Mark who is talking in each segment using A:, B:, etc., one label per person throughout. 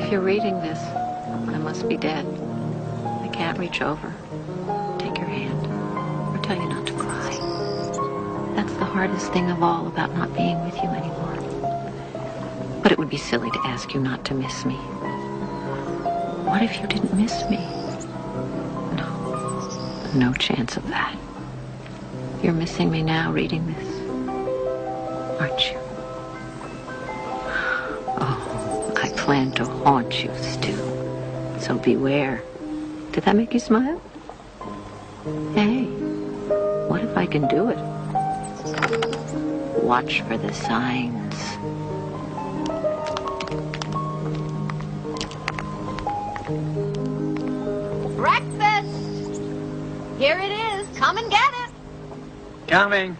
A: If you're reading this, I must be dead. I can't reach over, take your hand, or tell you not to cry. That's the hardest thing of all about not being with you anymore. But it would be silly to ask you not to miss me. What if you didn't miss me? No chance of that. You're missing me now reading this, aren't you? Oh, I plan to haunt you, Stu. So beware. Did that make you smile? Hey, what if I can do it? Watch for the signs.
B: Breakfast! Here it is. Come and get it.
C: Coming.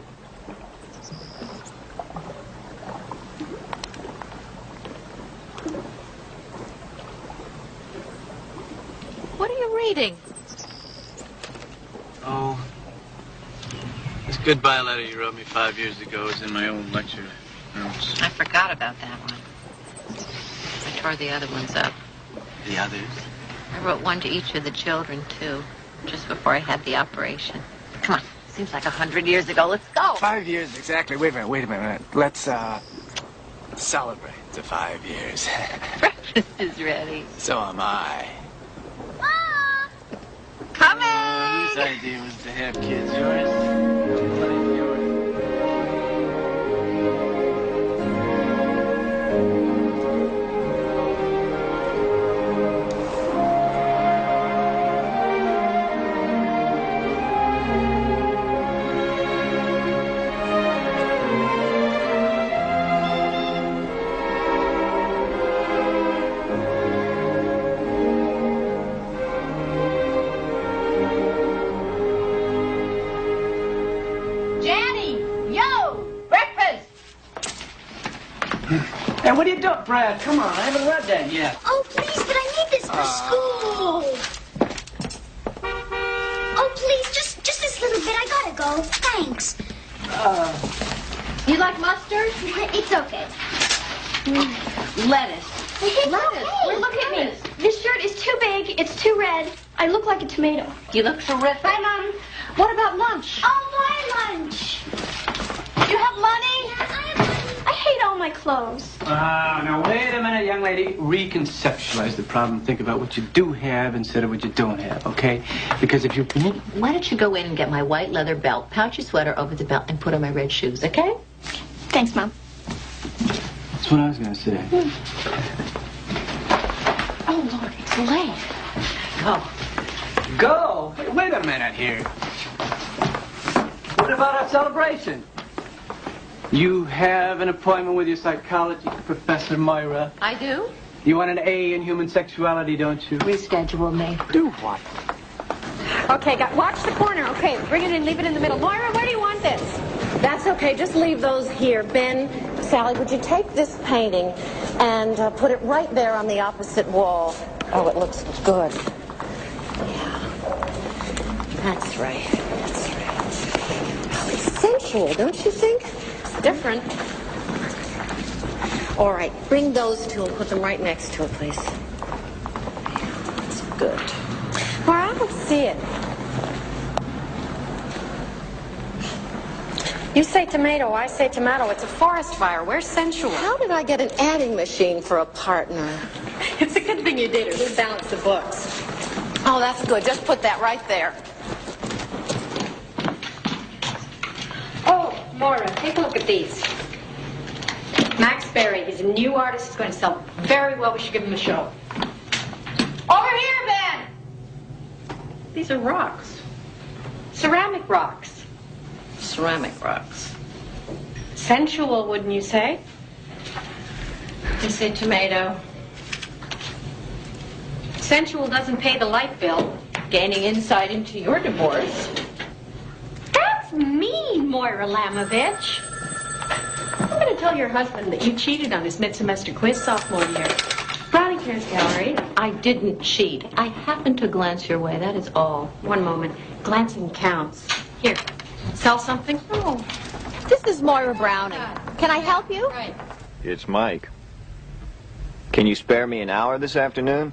B: What are you reading?
C: Oh, this goodbye letter you wrote me 5 years ago is in my old lecture notes.
A: I forgot about that one. I tore the other ones up.
C: The others?
A: I wrote one to each of the children, too, just before I had the operation. Come on. Seems like 100 years ago. Let's go.
D: 5 years, exactly. Wait a minute. Let's, celebrate the 5 years.
A: Breakfast is ready.
D: So am I.
B: Ah! Coming!
C: Whose idea was to have kids? Yours? Mine's yours.
E: Hey, what are you doing, Brad? Come on, I haven't read that yet.
F: Oh, please, but I need this for school. Oh, please, just this little bit. I gotta go. Thanks.
B: You like mustard?
F: It's okay.
B: Lettuce.
F: It's
B: Lettuce.
F: okay.
B: Where's
F: Look at me.
B: lettuce?
F: This shirt is too big. It's too red. I look like a tomato.
B: You look terrific.
F: Bye, Mom.
B: What about lunch?
F: Oh, my lunch.
B: You have money?
F: I hate all my clothes.
E: Now, wait a minute, young lady. Reconceptualize the problem. Think about what you do have instead of what you don't have, okay? Because if you...
A: Why don't you go in and get my white leather belt, pouch your sweater over the belt, and put on my red shoes, okay?
F: Thanks, Mom.
E: That's what I was going to say.
A: Oh, Lord, it's late. Go.
E: Go? Hey, wait a minute here. What about our celebration? You have an appointment with your psychology professor, Moira.
A: I do?
E: You want an A in human sexuality, don't you?
A: Reschedule me.
E: Do what?
G: Okay, watch the corner. Okay, bring it in, leave it in the middle. Moira, where do you want this? That's okay, just leave those here. Ben, Sally, would you take this painting and put it right there on the opposite wall? Oh, it looks good. Yeah. That's right. That's right. Oh, it's sensual, don't you think? It's different. All right, bring those two and put them right next to it, please. Yeah, that's good. Moira, I don't see it. You say tomato, I say tomato. It's a forest fire. Where's sensual? How did I get an adding machine for a partner? It's a good thing you did, or we'd balance the books. Oh, that's good. Just put that right there. Oh, Moira, take a look at these. Max Berry, he's a new artist. He's going to sell very well. We should give him a show. Over here, Ben! These are rocks. Ceramic rocks. Ceramic rocks. Sensual, wouldn't you say? You say tomato. Sensual doesn't pay the light bill, gaining insight into your divorce. That's mean, Moira Lamovich. I'm going to tell your husband that you cheated on his mid-semester quiz sophomore year. Brownie Cares Gallery.
A: I didn't cheat. I happened to glance your way, that is all.
G: One moment. Glancing counts. Here. Sell something?
B: Oh, this is Moira Browning. Can I help you?
G: Right.
H: It's Mike. Can you spare me an hour this afternoon?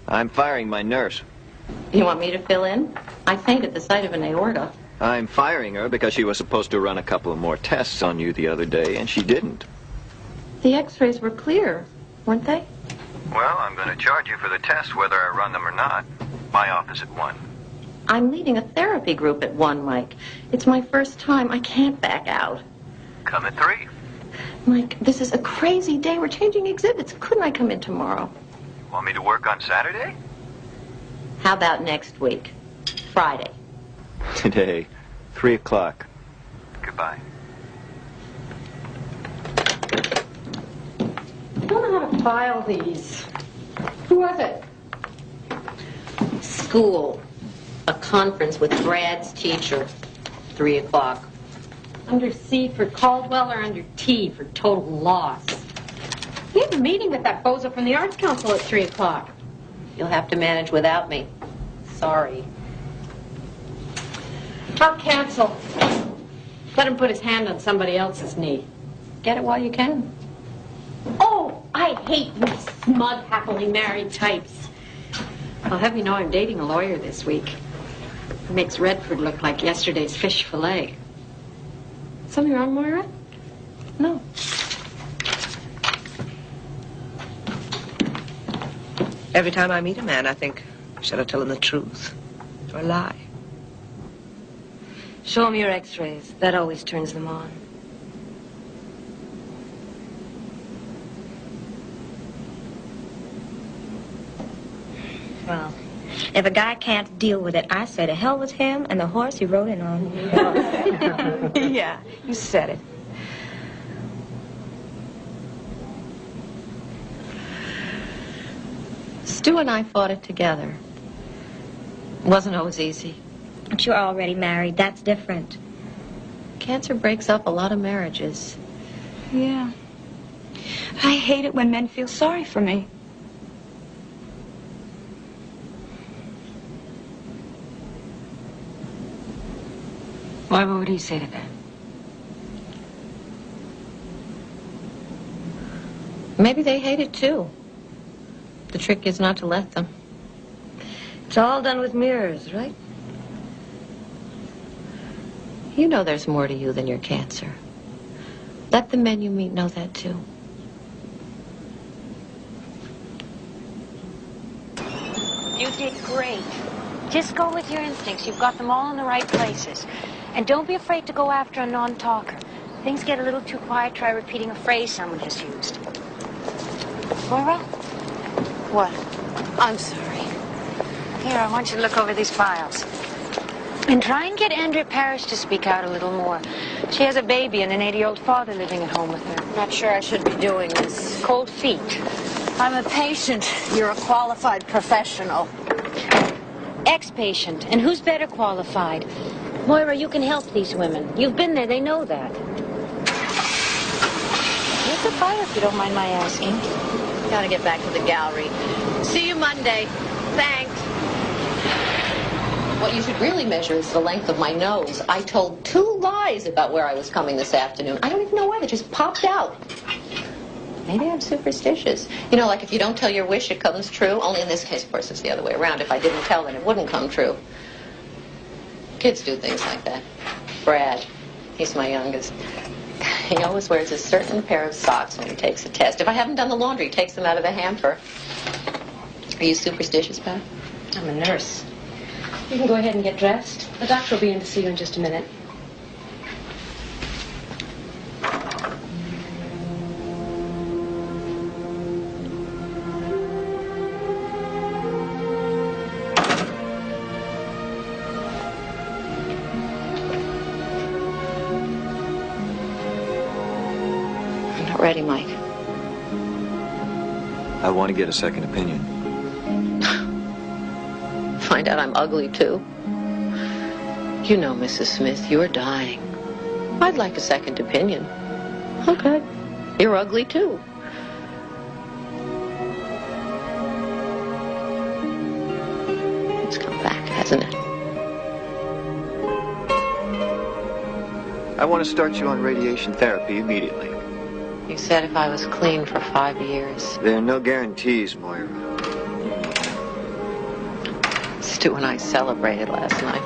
H: I'm firing my nurse.
A: You want me to fill in? I faint at the sight of an aorta.
H: I'm firing her because she was supposed to run a couple of more tests on you the other day, and she didn't.
A: The x-rays were clear, weren't they?
H: Well, I'm going to charge you for the tests whether I run them or not. My office at 1.
A: I'm leading a therapy group at 1, Mike. It's my first time. I can't back out.
H: Come at 3.
A: Mike, this is a crazy day. We're changing exhibits. Couldn't I come in tomorrow?
H: Want me to work on Saturday?
A: How about next week? Friday.
H: Today, 3 o'clock. Goodbye.
G: I don't know how to file these. Who was it?
A: School. A conference with Brad's teacher. 3 o'clock.
G: Under C for Caldwell or under T for total loss? We have a meeting with that bozo from the Arts Council at 3 o'clock.
A: You'll have to manage without me. Sorry.
G: I'll cancel. Let him put his hand on somebody else's knee.
A: Get it while you can.
G: Oh, I hate you smug, happily married types. I'll have you know I'm dating a lawyer this week. It makes Redford look like yesterday's fish fillet. Something wrong, Moira?
A: No.
I: Every time I meet a man, I think, should I tell him the truth or lie?
J: Show him your x-rays. That always turns them on.
F: Well, if a guy can't deal with it, I say to hell with him and the horse he rode in on.
I: Yeah, you said it.
A: Stu and I fought it together. It wasn't always easy.
F: But you're already married. That's different.
A: Cancer breaks up a lot of marriages.
K: Yeah. I hate it when men feel sorry for me.
J: Why would he say to that?
A: Maybe they hate it too. The trick is not to let them.
J: It's all done with mirrors, right?
A: You know there's more to you than your cancer. Let the men you meet know that too.
L: You did great. Just go with your instincts. You've got them all in the right places. And don't be afraid to go after a non-talker. Things get a little too quiet, try repeating a phrase someone has used. Moira? What? I'm sorry. Here, I want you to look over these files. And try and get Andrea Parrish to speak out a little more. She has a baby and an 80-year-old father living at home with her.
B: Not sure I should be doing this.
L: Cold feet.
B: I'm a patient. You're a qualified professional.
L: Ex-patient. And who's better qualified? Moira, you can help these women. You've been there. They know that. Where's the fire, if you don't mind my asking?
B: Gotta get back to the gallery. See you Monday. Thanks.
A: What you should really measure is the length of my nose. I told 2 lies about where I was coming this afternoon. I don't even know why. They just popped out. Maybe I'm superstitious. You know, like if you don't tell your wish, it comes true. Only in this case, of course, it's the other way around. If I didn't tell, then it wouldn't come true. Kids do things like that. Brad, he's my youngest. He always wears a certain pair of socks when he takes a test. If I haven't done the laundry, he takes them out of the hamper. Are you superstitious, Pat?
G: I'm a nurse. You can go ahead and get dressed. The doctor will be in to see you in just a minute.
A: I'm not ready, Mike.
H: I want to get a second opinion.
A: Find out I'm ugly, too. You know, Mrs. Smith, you're dying. I'd like a second opinion. Okay. You're ugly, too. It's come back, hasn't it?
H: I want to start you on radiation therapy immediately.
A: You said if I was clean for 5 years.
H: There are no guarantees, Moira.
A: Stu and I celebrated last night.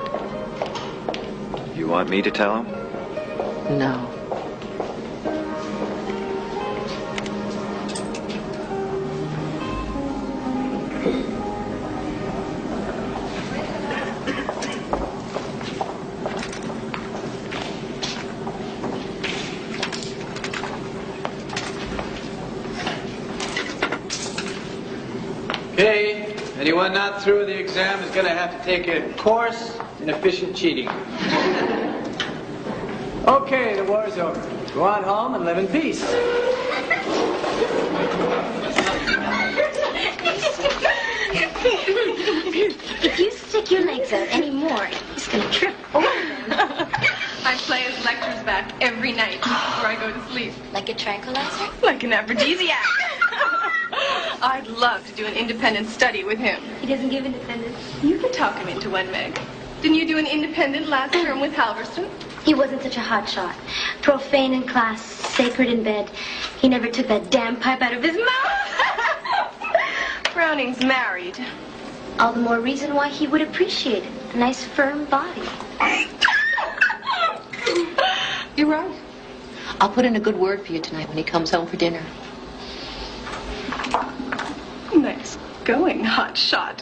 H: You want me to tell him?
A: No.
E: Okay, anyone not through the exam is going to have to take a course in efficient cheating. Okay, the war's over. Go on home and live in peace.
F: If you stick your legs out anymore, he's gonna trip over them.
M: I play his lectures back every night before I go to sleep.
F: Like a tranquilizer?
M: Like an aphrodisiac. I'd love to do an independent study with him.
F: He doesn't give independence.
M: You can talk him into one, Meg. Didn't you do an independent last term with Halverston?
F: He wasn't such a hotshot. Profane in class, sacred in bed. He never took that damn pipe out of his mouth.
M: Browning's married.
F: All the more reason why he would appreciate it. A nice, firm body.
M: You're right.
A: I'll put in a good word for you tonight when he comes home for dinner.
M: Nice going, hotshot.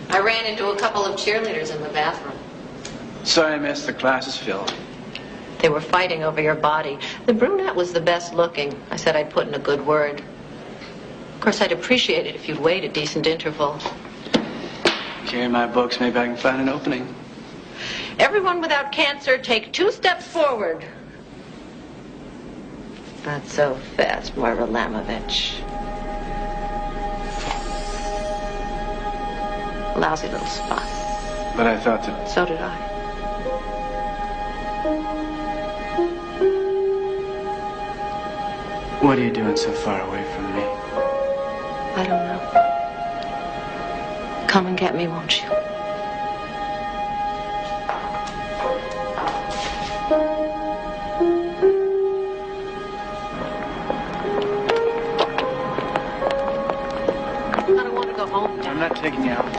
A: I ran into a couple of cheerleaders in the bathroom.
E: Sorry I missed the classes, Phil.
A: They were fighting over your body. The brunette was the best looking. I said I'd put in a good word. Of course, I'd appreciate it if you'd wait a decent interval.
E: Carry my books, maybe I can find an opening.
A: Everyone without cancer, take 2 steps forward. Not so fast, Moira Lamovich. Lousy little spot.
E: But I thought that...
A: So did I.
E: What are you doing so far away from me?
A: I don't know. Come and get me, won't you? I don't want to go home.
E: I'm not taking you out.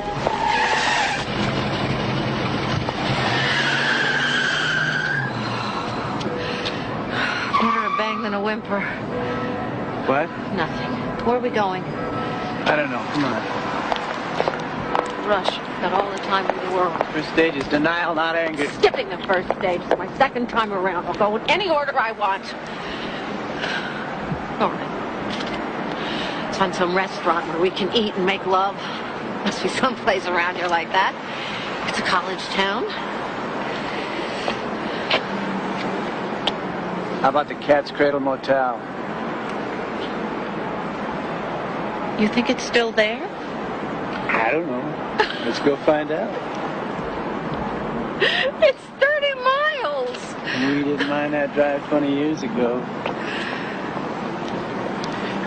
A: Better a bang than a whimper.
E: What?
A: Nothing. Where are we going?
E: I don't know. Come on.
A: Rush. Got all the time in the world.
E: First stage is denial, not anger.
A: Skipping the first stage. It's my second time around. I'll go in any order I want. All right. Let's find some restaurant where we can eat and make love. Must be someplace around here like that. It's a college town.
E: How about the Cat's Cradle Motel?
A: You think it's still there?
E: I don't know. Let's go find out.
A: It's 30 miles.
E: We didn't mind that drive 20 years ago.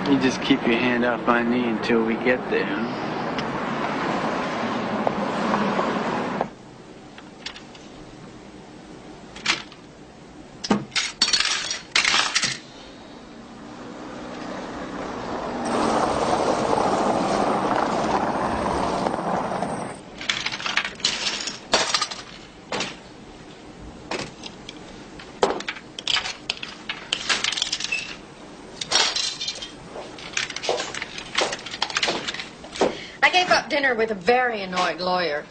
E: You just keep your hand off my knee until we get there.
G: Dinner with a very annoyed lawyer.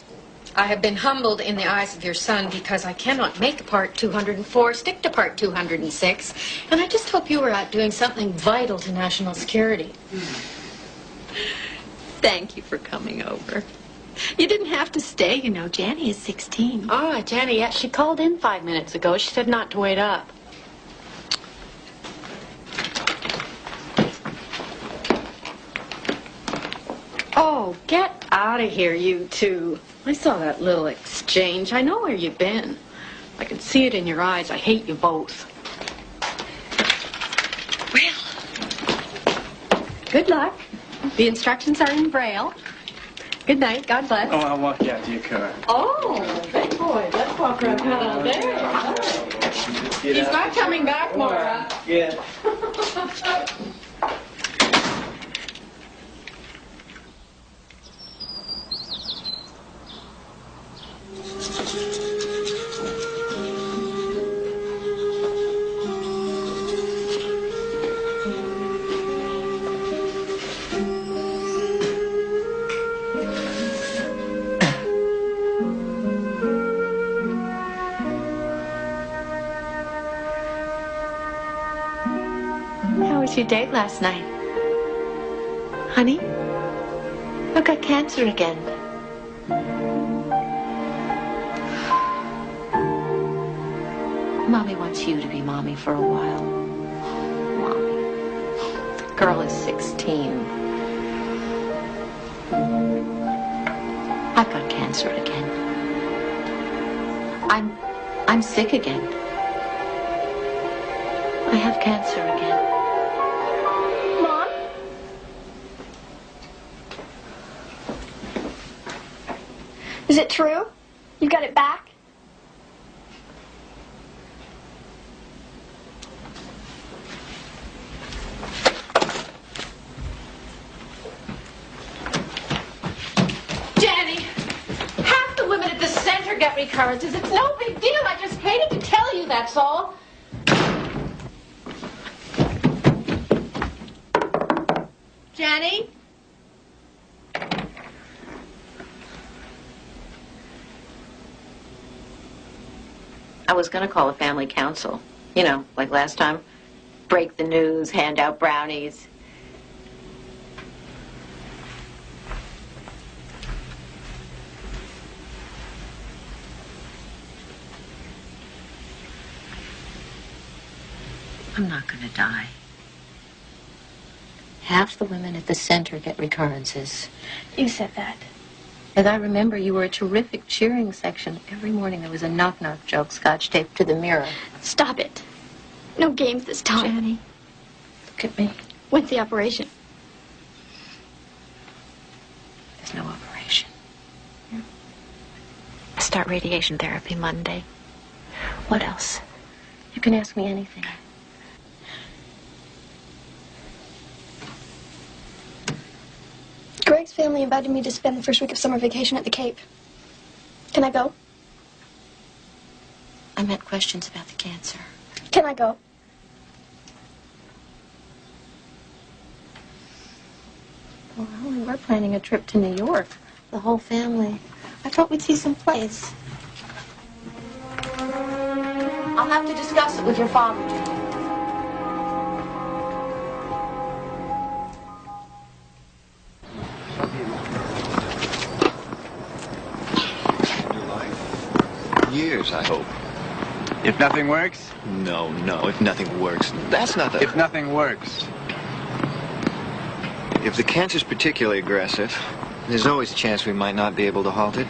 G: I have been humbled in the eyes of your son because I cannot make part 204 stick to part 206, and I just hope you were out doing something vital to national security.
A: Thank you for coming over. You didn't have to stay, you know. Janny is 16.
G: Oh, Janny, yeah, she called in 5 minutes ago. She said not to wait up. Oh, get out of here, you two. I saw that little exchange. I know where you've been. I can see it in your eyes. I hate you both. Good luck. The instructions are in Braille. Good night. God bless.
D: Oh, I'll walk you out to your car.
G: Oh, big boy. Let's walk around town there. He's not coming back, Maura.
D: Yeah.
A: How was your date last night? Honey? I've got cancer again. Mommy wants you to be mommy for a while. Mommy. Girl is 16. I've got cancer again. I'm sick again. I have cancer again.
F: Mom? Is it true? You got it back?
G: Jenny, half the women at the center get recurrences. It's no big deal. I just hated to tell you, that's all. Jenny?
A: I was going to call a family council. You know, like last time. Break the news, hand out brownies. I'm not going to die. Half the women at the center get recurrences.
F: You said that.
A: And I remember you were a terrific cheering section. Every morning there was a knock-knock joke scotch taped to the mirror.
F: Stop it. No games this time.
A: Jenny, look at me.
F: When's the operation?
A: There's no operation. I start radiation therapy Monday. What else? You can ask me anything.
F: Greg's family invited me to spend the first week of summer vacation at the Cape. Can I go?
A: I meant questions about the cancer.
F: Can I go?
A: Well, we were planning a trip to New York. The whole family. I thought we'd see some plays. I'll have to discuss it with your father.
H: Years, I hope.
D: If nothing works?
H: No, if nothing works. That's not the...
D: If nothing works.
H: If the cancer's particularly aggressive, there's always a chance we might not be able to halt it.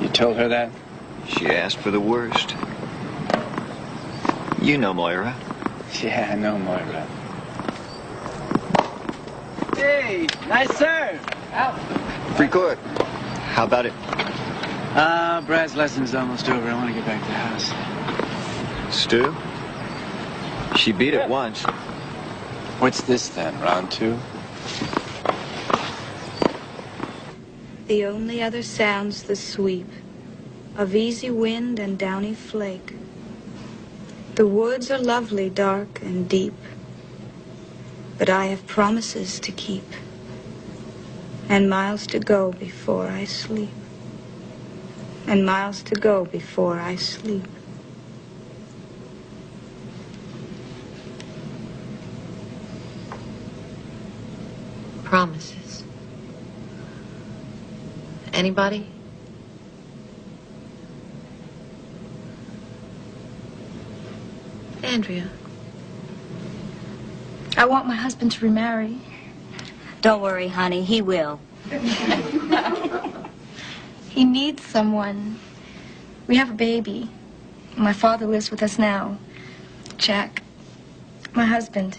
D: You told her that?
H: She asked for the worst. You know Moira.
D: Yeah, I know Moira. Hey, nice serve. Out.
H: Free court. How about it?
C: Brad's lesson's almost over. I want to get back to the house.
H: Stu? She beat it once.
C: What's this then, round two?
K: The only other sound's the sweep of easy wind and downy flake. The woods are lovely, dark and deep, but I have promises to keep and miles to go before I sleep. And miles to go before I sleep.
A: Promises. Anybody? Andrea.
K: I want my husband to remarry.
J: Don't worry, honey. He will.
K: He needs someone. We have a baby. My father lives with us now. Jack, my husband.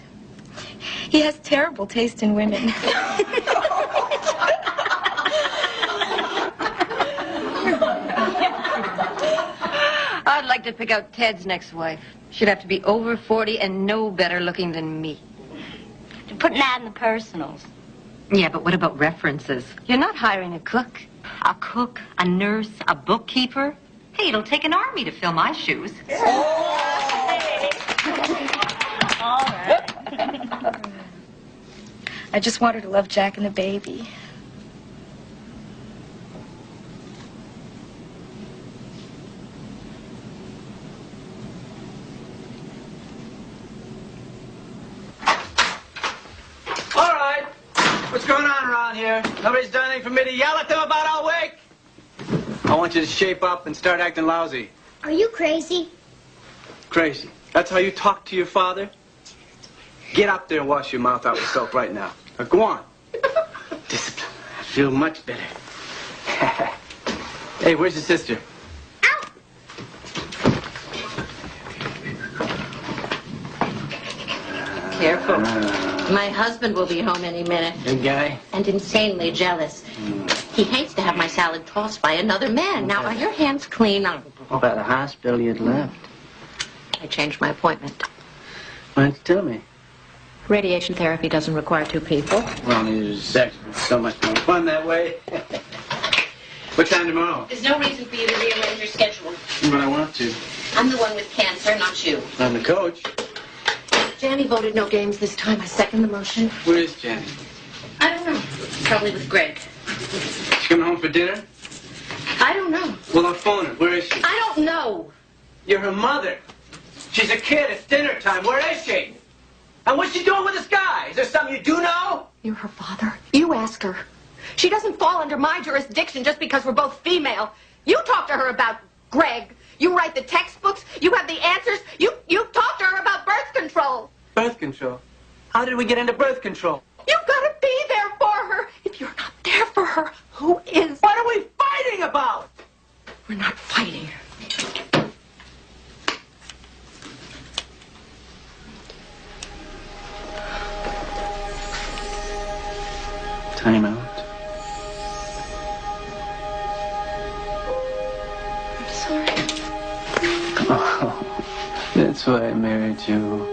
K: He has terrible taste in women.
N: I'd like to pick out Ted's next wife. She'd have to be over 40 and no better looking than me.
J: Putting that in the personals.
N: Yeah, but what about references? You're not hiring a cook.
J: A cook, a nurse, a bookkeeper. Hey, it'll take an army to fill my shoes.
K: All right. I just want her to love Jack and the baby.
E: All right. What's going on around here? Nobody's done anything for me to yell at them about all week? I want you to shape up and start acting lousy.
F: Are you crazy?
E: Crazy. That's how you talk to your father? Get up there and wash your mouth out with soap right now. Now go on. Discipline. I feel much better. Hey, where's your sister?
A: Careful. My husband will be home any minute.
E: Good guy?
A: And insanely jealous. He hates to have my salad tossed by another man. Now, are your hands clean?
E: About the hospital you'd left.
A: I changed my appointment.
E: Why don't you tell me?
A: Radiation therapy doesn't require two people.
E: Well, there's actually so much more fun that way. What time tomorrow?
A: There's no reason for you to rearrange your schedule.
E: But I want to.
A: I'm the one with cancer, not you.
E: I'm the coach.
A: Janny voted no games this time. I second the motion.
E: Where is Jenny?
A: I don't know. Probably with Greg.
E: She coming home for dinner?
A: I don't know.
E: Well, I'll phone her. Where is she?
A: I don't know.
E: You're her mother. She's a kid. It's dinner time. Where is she? And what's she doing with this guy? Is there something you do know?
B: You're her father. You ask her. She doesn't fall under my jurisdiction just because we're both female. You talk to her about Greg. You write the textbooks. You have the answers. You talk to her about birth control.
E: Birth control? How did we get into birth control?
B: You've got to be there for her. If you're not there for her, who is?
E: What are we fighting about?
B: We're not fighting.
E: Time out.
B: I'm sorry.
E: Oh, that's why I married you.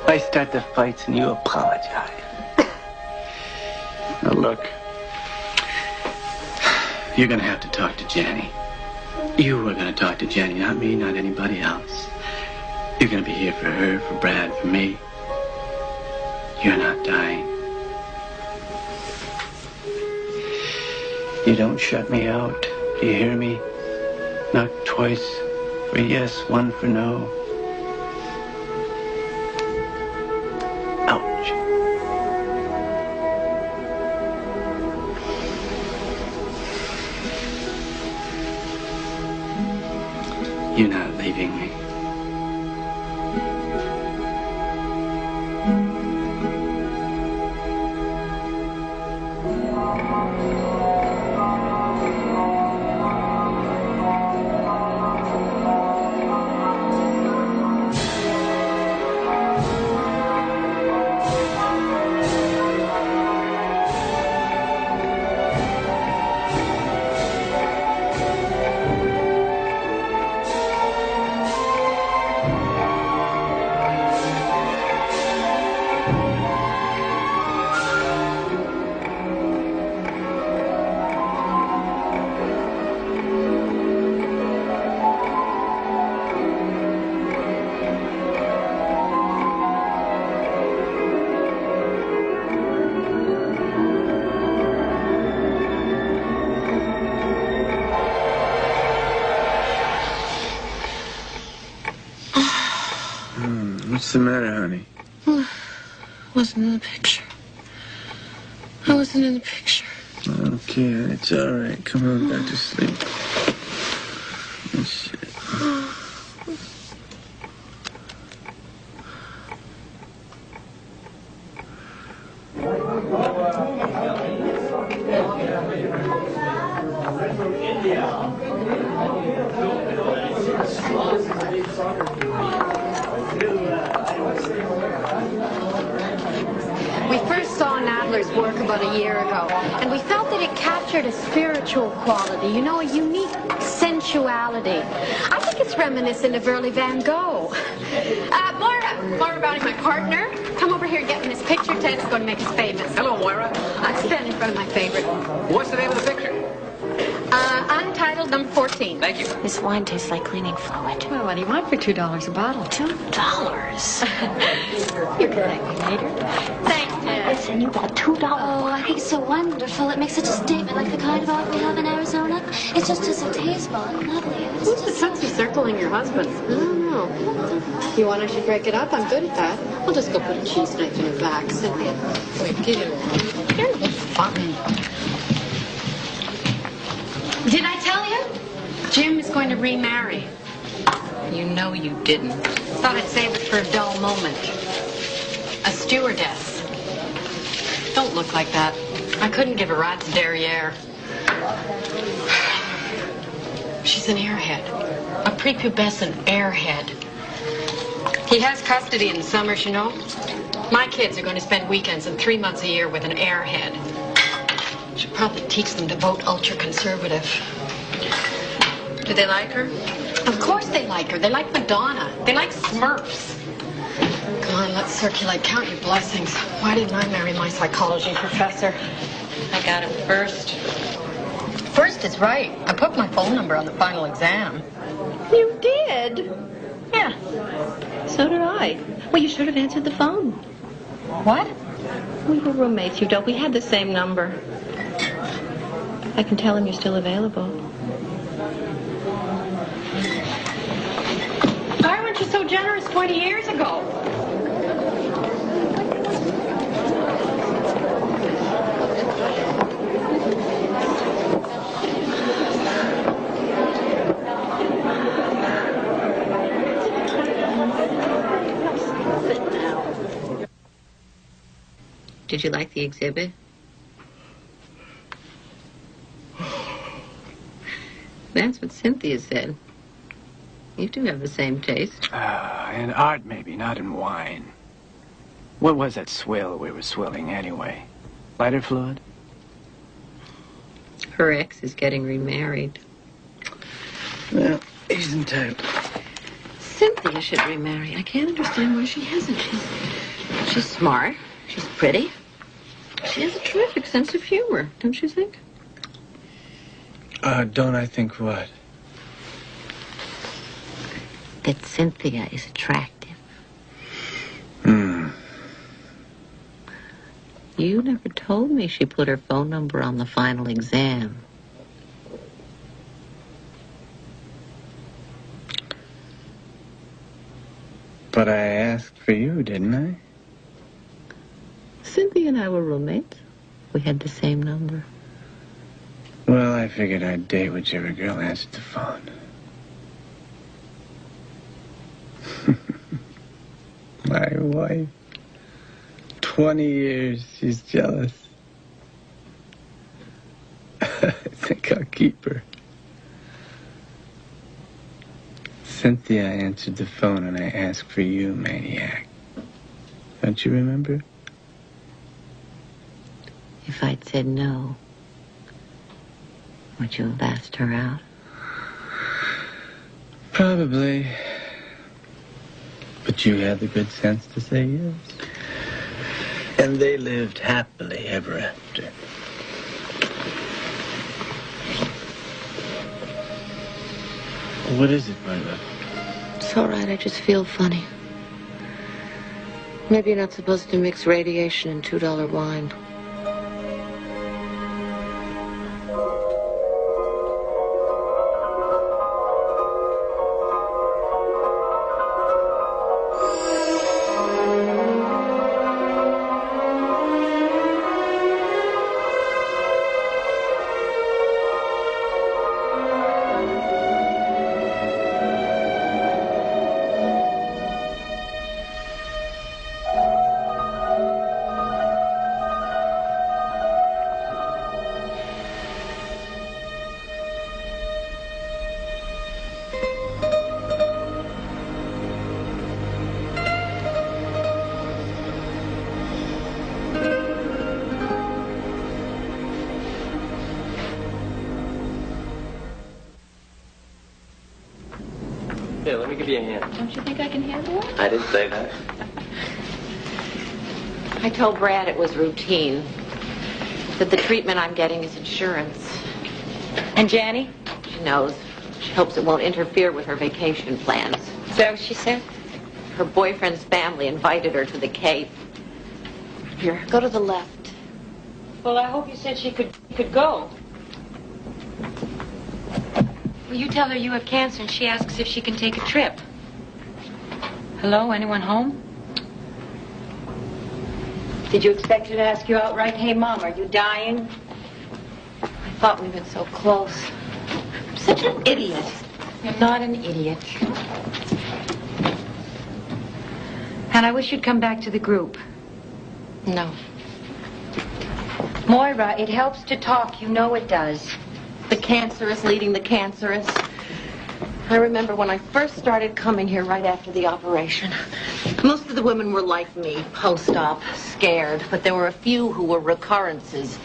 E: I start the fights and you apologize. Now look, you're gonna have to talk to Jenny. You are gonna talk to Jenny, not me, not anybody else. You're gonna be here for her, for Brad, for me. You're not dying. You don't shut me out. Do you hear me? Knock twice for yes, one for no. Ouch. You're not leaving me.
C: What's the matter, honey?
B: Wasn't in the picture. I wasn't in the picture.
C: Okay, it's all right. Come on back to sleep. Oh, shit.
G: Chandler's work about a year ago, and we felt that it captured a spiritual quality, you know, a unique sensuality. I think it's reminiscent of early Van Gogh. Moira Browning, my partner. Come over here and get me this picture. Ted's going to make us famous.
O: Hello, Moira.
G: I stand in front of my favorite.
O: What's the name of the picture?
G: Untitled number 14.
O: Thank you.
A: This wine tastes like cleaning fluid.
G: Well, what do you want for $2 a bottle?
A: $2?
G: You can thank me later. Thanks, Ted.
A: Listen, you got $2.
F: Oh, I think it's so wonderful. It makes such a statement like the kind of art we have in Arizona. It's just so tasteful and lovely.
G: Who's the Tootsie circling your husband? I don't know. You want I should break it up? I'm good at that. I'll just go put a cheese knife in her back. Cynthia. Wait, get it. You're fine. Did I tell you? Jim is going to remarry. You know you didn't. Thought I'd save it for a dull moment. A stewardess. Don't look like that. I couldn't give a rat's derriere. She's an airhead. A prepubescent airhead. He has custody in the summers, you know. My kids are going to spend weekends and 3 months a year with an airhead. Should probably teach them to vote ultra-conservative. Do they like her? Of course they like her. They like Madonna. They like Smurfs. Come on, let's circulate. Count your blessings. Why didn't I marry my psychology professor? I got him first. First is right. I put my phone number on the final exam. You did? Yeah. So did I. Well, you should have answered the phone. What? We were roommates, you don't. We had the same number. I can tell him you're still available. Why weren't you so generous 20 years ago?
A: Did you like the exhibit? That's what Cynthia said. You two have the same taste.
D: In art, maybe, not in wine. What was that swill we were swilling anyway? Lighter fluid?
A: Her ex is getting remarried.
C: Well, he's entitled.
A: Cynthia should remarry. I can't understand why she hasn't. She's smart. She's pretty. She has a terrific sense of humor, don't you think?
C: Don't I think what?
A: That Cynthia is attractive. You never told me she put her phone number on the final exam.
C: But I asked for you, didn't I?
A: Cynthia and I were roommates. We had the same number.
C: Well, I figured I'd date whichever girl answered the phone. My wife. 20 years. She's jealous. I think I'll keep her. Cynthia answered the phone and I asked for you, maniac. Don't you remember?
A: If I'd said no, would you have asked her out?
C: Probably. But you had the good sense to say yes. And they lived happily ever after. What is it, Marla?
A: It's all right. I just feel funny. Maybe you're not supposed to mix radiation and $2 wine.
E: Let me give you a hand.
B: Don't you think I can handle it?
E: I didn't say that.
B: I told Brad it was routine. That the treatment I'm getting is insurance.
L: And Janny?
B: She knows. She hopes it won't interfere with her vacation plans.
L: Is that what she said?
B: Her boyfriend's family invited her to the Cape. Here, go to the left.
L: Well, I hope you said she could go. Well, you tell her you have cancer and she asks if she can take a trip. Hello, anyone home? Did you expect her to ask you outright, hey, Mom, are you dying?
B: I thought we'd been so close. I'm such an idiot.
L: You're not an idiot. And I wish you'd come back to the group.
B: No.
L: Moira, it helps to talk. You know it does.
B: The cancerous leading the cancerous. I remember when I first started coming here right after the operation. Most of the women were like me, post-op, scared. But there were a few who were recurrences.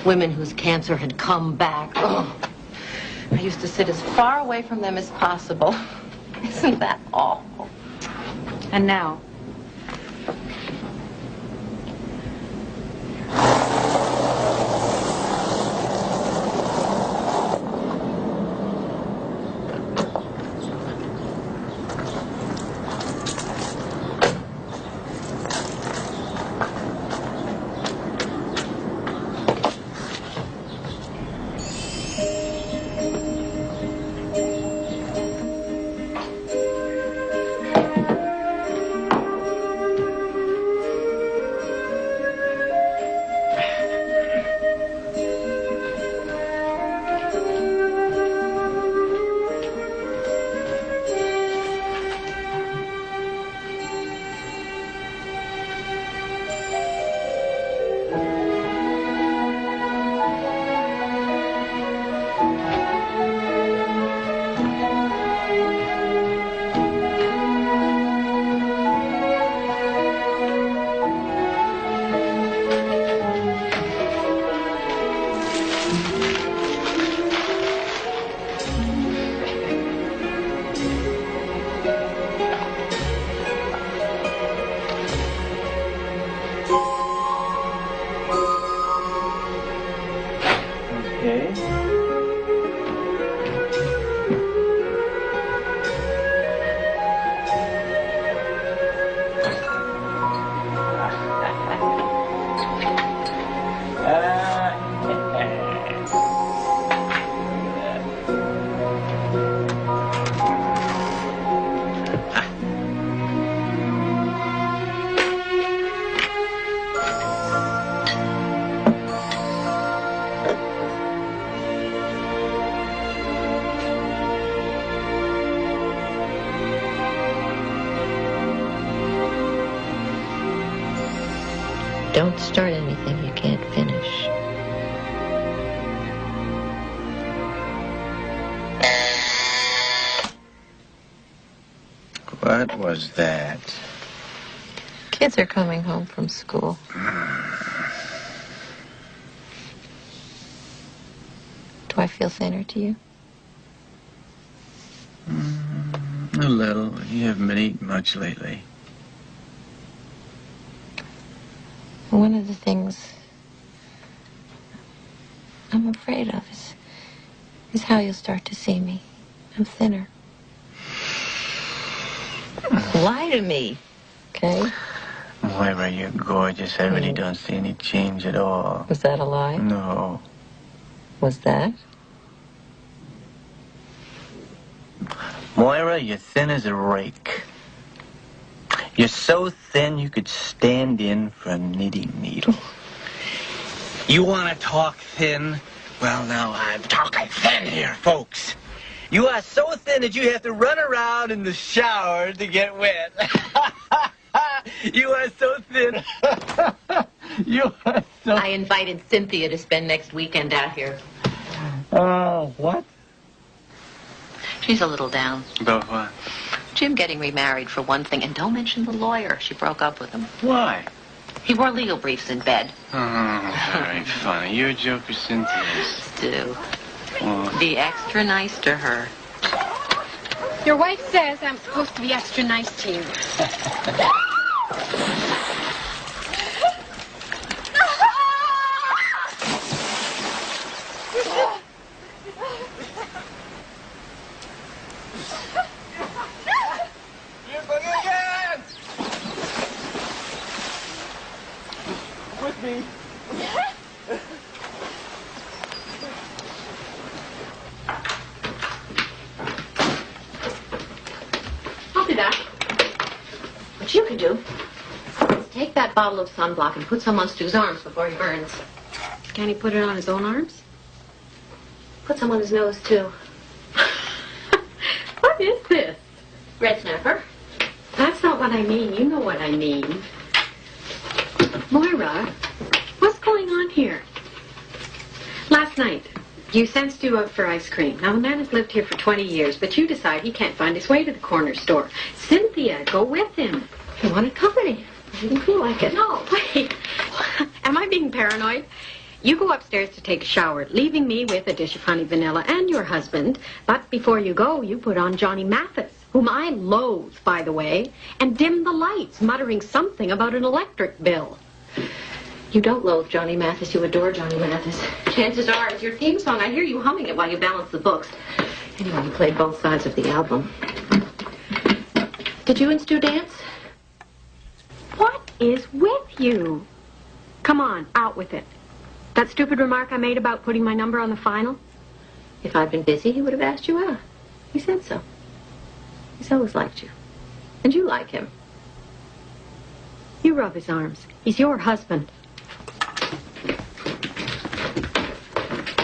B: Women whose cancer had come back. Oh. I used to sit as far away from them as possible. Isn't that awful?
L: And now?
A: Don't start anything you can't finish.
C: What was that?
A: Kids are coming home from school. Do I feel thinner to you?
C: A little. You haven't been eating much lately.
A: One of the things I'm afraid of is how you'll start to see me. I'm thinner. Lie to me, okay?
C: Moira, you're gorgeous. I really don't see any change at all.
A: Was that a lie?
C: No.
A: Was that?
C: Moira, you're thin as a rake. You're so thin you could stand in for a knitting needle. You want to talk thin? Well, now I'm talking thin here, folks. You are so thin that you have to run around in the shower to get wet. You are so thin. You are so...
B: I invited Cynthia to spend next weekend out here.
C: Oh, what?
B: She's a little down.
C: About what?
B: Jim getting remarried, for one thing. And don't mention the lawyer. She broke up with him.
C: Why?
B: He wore legal briefs in bed.
C: Oh, very funny. You're a joker, Cynthia.
B: Stu.
C: Well,
B: Be extra nice to her.
G: Your wife says I'm supposed to be extra nice to you.
C: With me.
B: I'll do that. What you could do is take that bottle of sunblock and put some on Stu's arms before he burns.
G: Can he put it on his own arms?
B: Put some on his nose, too.
G: What is this?
B: Red snapper.
G: That's not what I mean. You know what I mean. Moira, what's going on here? Last night, you sent Stu out for ice cream. Now, the man has lived here for 20 years, but you decide he can't find his way to the corner store. Cynthia, go with him.
B: He wanted company. I didn't feel like it.
G: No, wait. Am I being paranoid? You go upstairs to take a shower, leaving me with a dish of honey vanilla and your husband. But before you go, you put on Johnny Mathis, whom I loathe, by the way, and dim the lights, muttering something about an electric bill.
B: You don't loathe Johnny Mathis. You adore Johnny Mathis. Chances are it's your theme song. I hear you humming it while you balance the books. Anyway, you played both sides of the album. Did you and Stu dance?
G: What is with you? Come on, out with it. That stupid remark I made about putting my number on the final?
B: If I'd been busy, he would have asked you out. He said so. He's always liked you. And you like him.
G: You rub his arms. He's your husband.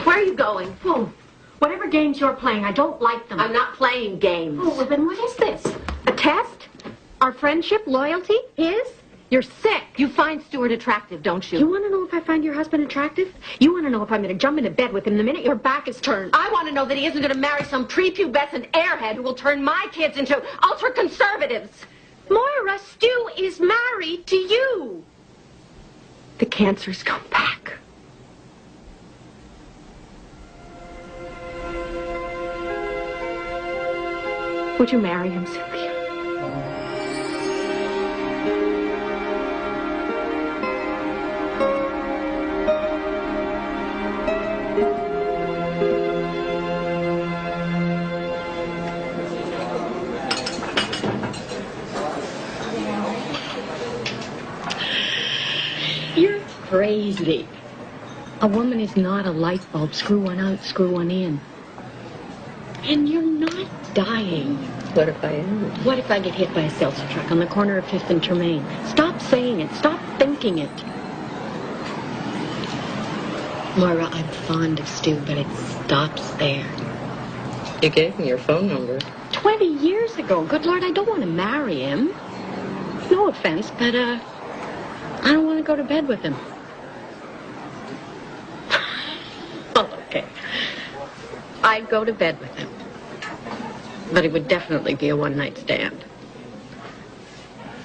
B: Where are you going?
G: Oh, whatever games you're playing, I don't like them.
B: I'm not playing games.
G: Oh, well, then what is this? A test? Our friendship, loyalty? His? You're sick.
B: You find Stuart attractive, don't you?
G: You want to know if I find your husband attractive? You want to know if I'm going to jump into bed with him the minute your back is turned?
B: I want to know that he isn't going to marry some prepubescent airhead who will turn my kids into ultra-conservatives.
G: Moira, Stu is married to you. The cancer's come back. Would you marry him, Cynthia? You're crazy. A woman is not a light bulb. Screw one out, screw one in. And you're not dying.
B: What if I am?
G: What if I get hit by a seltzer truck on the corner of 5th and Tremaine? Stop saying it. Stop thinking it. Moira, I'm fond of Stu, but it stops there.
B: You gave me your phone number.
G: 20 years ago. Good Lord, I don't want to marry him. No offense, but, I don't want to go to bed with him. Well, okay. I'd go to bed with him. But it would definitely be a one-night stand.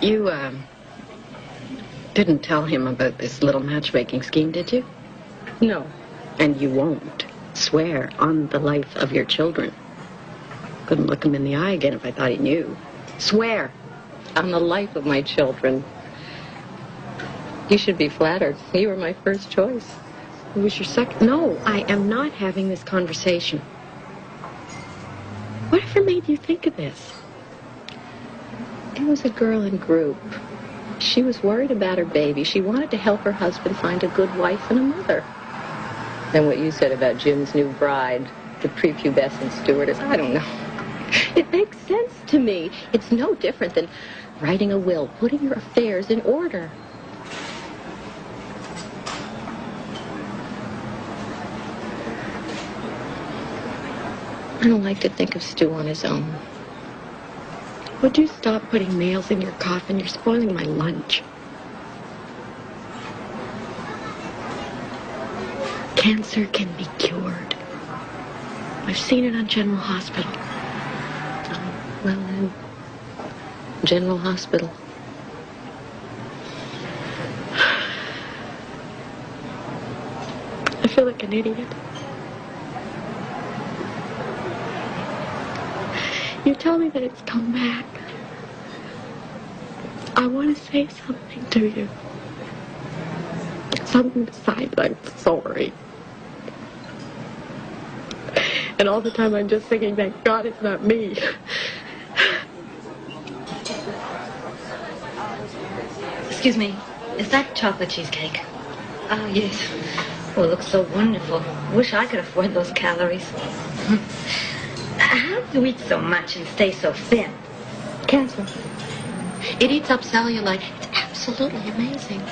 G: You, didn't tell him about this little matchmaking scheme, did you?
B: No.
G: And you won't. Swear on the life of your children. Couldn't look him in the eye again if I thought he knew. Swear.
B: On the life of my children. You should be flattered. You were my first choice.
G: Who was your second? No, I am not having this conversation. Whatever made you think of this?
B: It was a girl in group. She was worried about her baby. She wanted to help her husband find a good wife and a mother. Then what you said about Jim's new bride, the prepubescent stewardess, I don't know. It makes sense to me. It's no different than writing a will, putting your affairs in order. I don't like to think of Stu on his own.
G: Would you stop putting nails in your coffin? You're spoiling my lunch. Cancer can be cured. I've seen it on General Hospital.
B: Well, then, General Hospital.
G: I feel like an idiot.
B: You tell me that it's come back. I want to say something to you. Something besides I'm sorry. And all the time I'm just thinking, thank God it's not me.
J: Excuse me, is that chocolate cheesecake? Oh, yes. Oh, it looks so wonderful. Wish I could afford those calories. How do you eat so much and stay so thin?
B: Cancer. It eats up cellulite. It's absolutely amazing.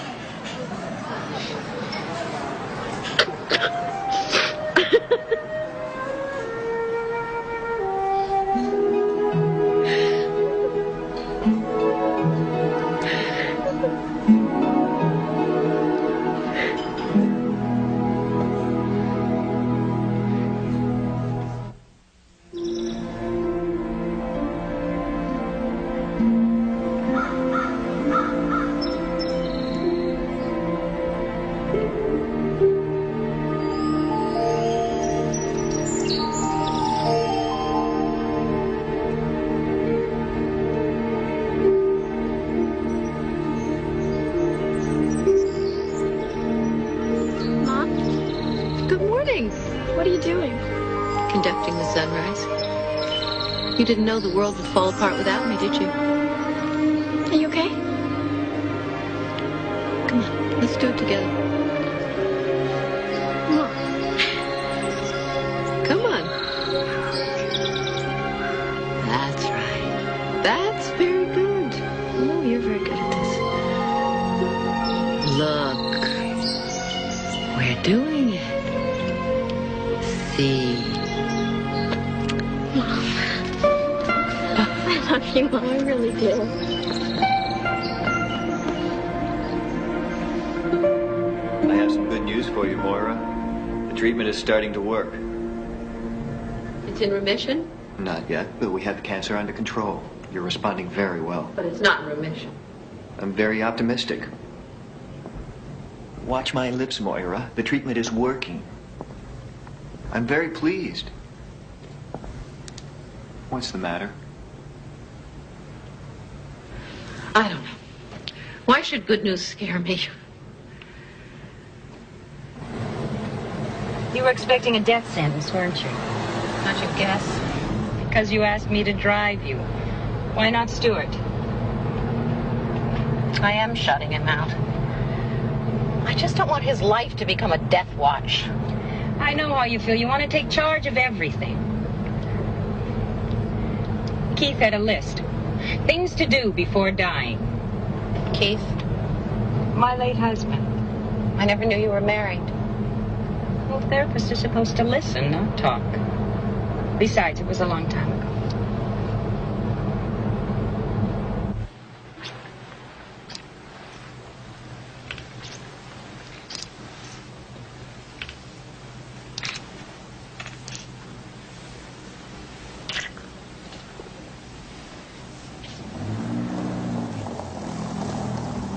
A: Conducting the sunrise. You didn't know the world would fall apart without me, did you?
B: Are you okay?
A: Come on, let's do it together. Come on. That's right. That's very good. Oh, you're very good at this. Look. We're doing it. See.
B: I love you, Mom. I really do.
H: I have some good news for you, Moira. The treatment is starting to work.
A: It's in remission?
H: Not yet, but we have the cancer under control. You're responding very well.
A: But it's not in remission.
H: I'm very optimistic. Watch my lips, Moira. The treatment is working. I'm very pleased. What's the matter?
A: I don't know. Why should good news scare me?
L: You were expecting a death sentence, weren't you? How'd you guess? Because you asked me to drive you. Why not Stuart?
A: I am shutting him out. I just don't want his life to become a death watch.
L: I know how you feel. You want to take charge of everything. Keith had a list. Things to do before dying.
A: Keith?
L: My late husband.
A: I never knew you were married.
L: Well, therapists are supposed to listen, not talk. Besides, it was a long time ago.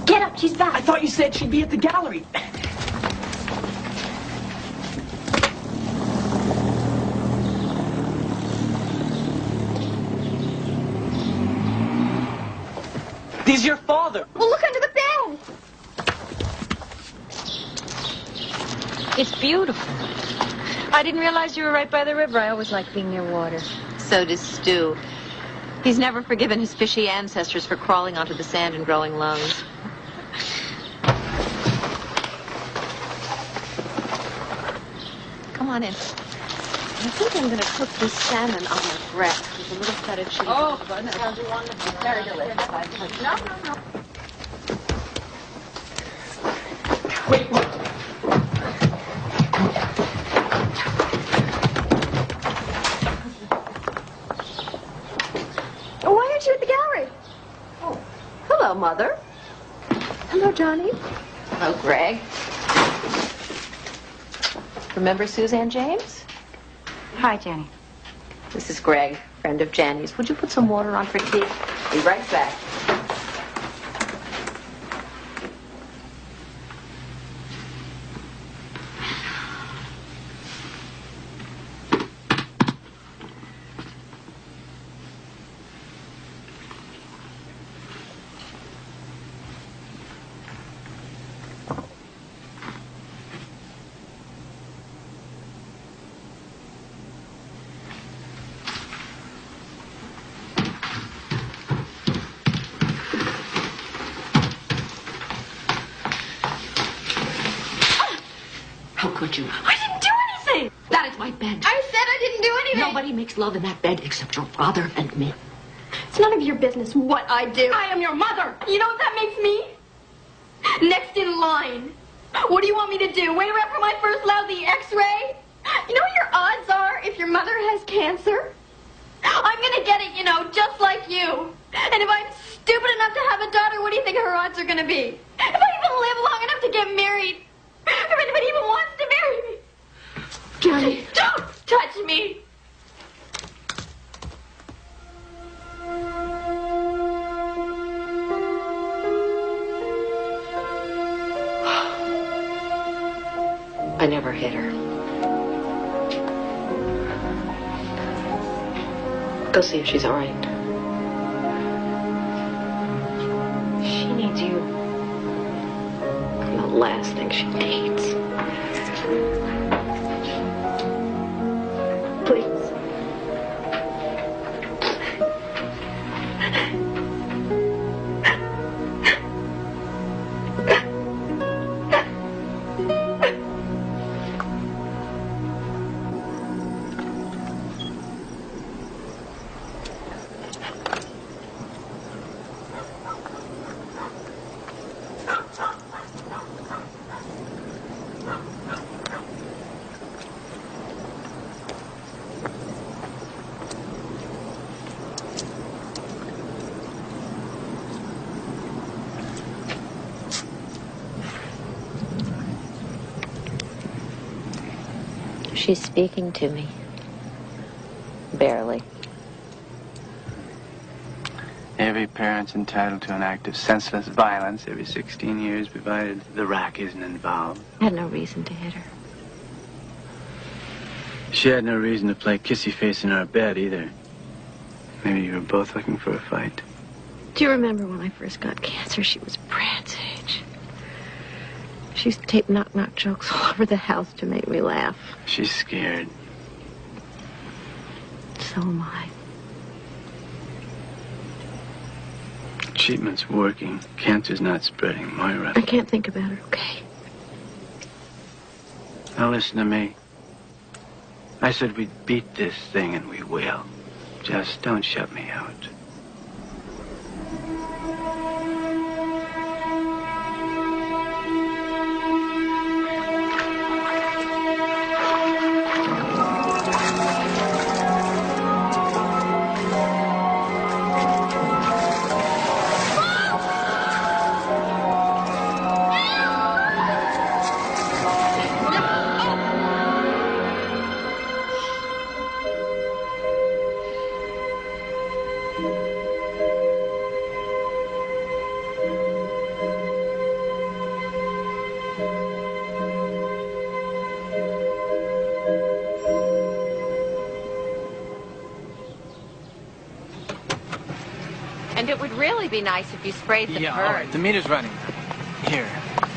F: Get up, she's back.
O: I thought you said she'd be at the gallery. He's your father.
B: Well, look under the bed.
L: It's beautiful. I didn't realize you were right by the river. I always like being near water.
A: So does Stu. He's never forgiven his fishy ancestors for crawling onto the sand and growing lungs. Come on in. I think I'm going to cook this salmon on the breast with a little feta cheese.
L: Oh, that sounds wonderful. Very delicious. No.
O: Wait.
B: Why aren't you at the gallery?
A: Oh. Hello, Mother.
B: Hello, Johnny.
A: Hello, Greg. Remember Suzanne James?
L: Hi, Jenny.
A: This is Greg, friend of Janny's. Would you put some water on for tea? Be right back. could you?
B: I didn't do anything.
A: That is my bed.
B: I said I didn't do anything.
A: Nobody makes love in that bed except your father and me.
B: It's none of your business what I do. I am your mother. You know what that makes me? Next in line. What do you want me to do? Wait around for my first lousy x-ray? You know what your odds are if your mother has cancer? I'm gonna get it, you know, just like you. And if I'm stupid enough to have a daughter, what do you think her odds are gonna be? If I even live long enough to get married, if anybody even wants to marry me.
A: Johnny.
B: Don't touch me.
A: I never hit her. Go see if she's all right. She needs you. I'm the last thing she needs. Please. She's speaking to me. Barely.
D: Every parent's entitled to an act of senseless violence every 16 years, provided the rack isn't involved.
A: I had no reason to hit her.
D: She had no reason to play kissy face in our bed either. Maybe you were both looking for a fight.
A: Do you remember when I first got cancer? She was Brad's age. She used to tape knock-knock jokes all over the house to make me laugh.
D: She's scared.
A: So am I.
D: Treatment's working. Cancer's not spreading, Moira.
A: I can't think about her, okay?
D: Now listen to me. I said we'd beat this thing, and we will. Just don't shut me out.
G: And it would really be nice if you sprayed the
D: Yeah,
G: bird.
D: all right. The meter's running. Here.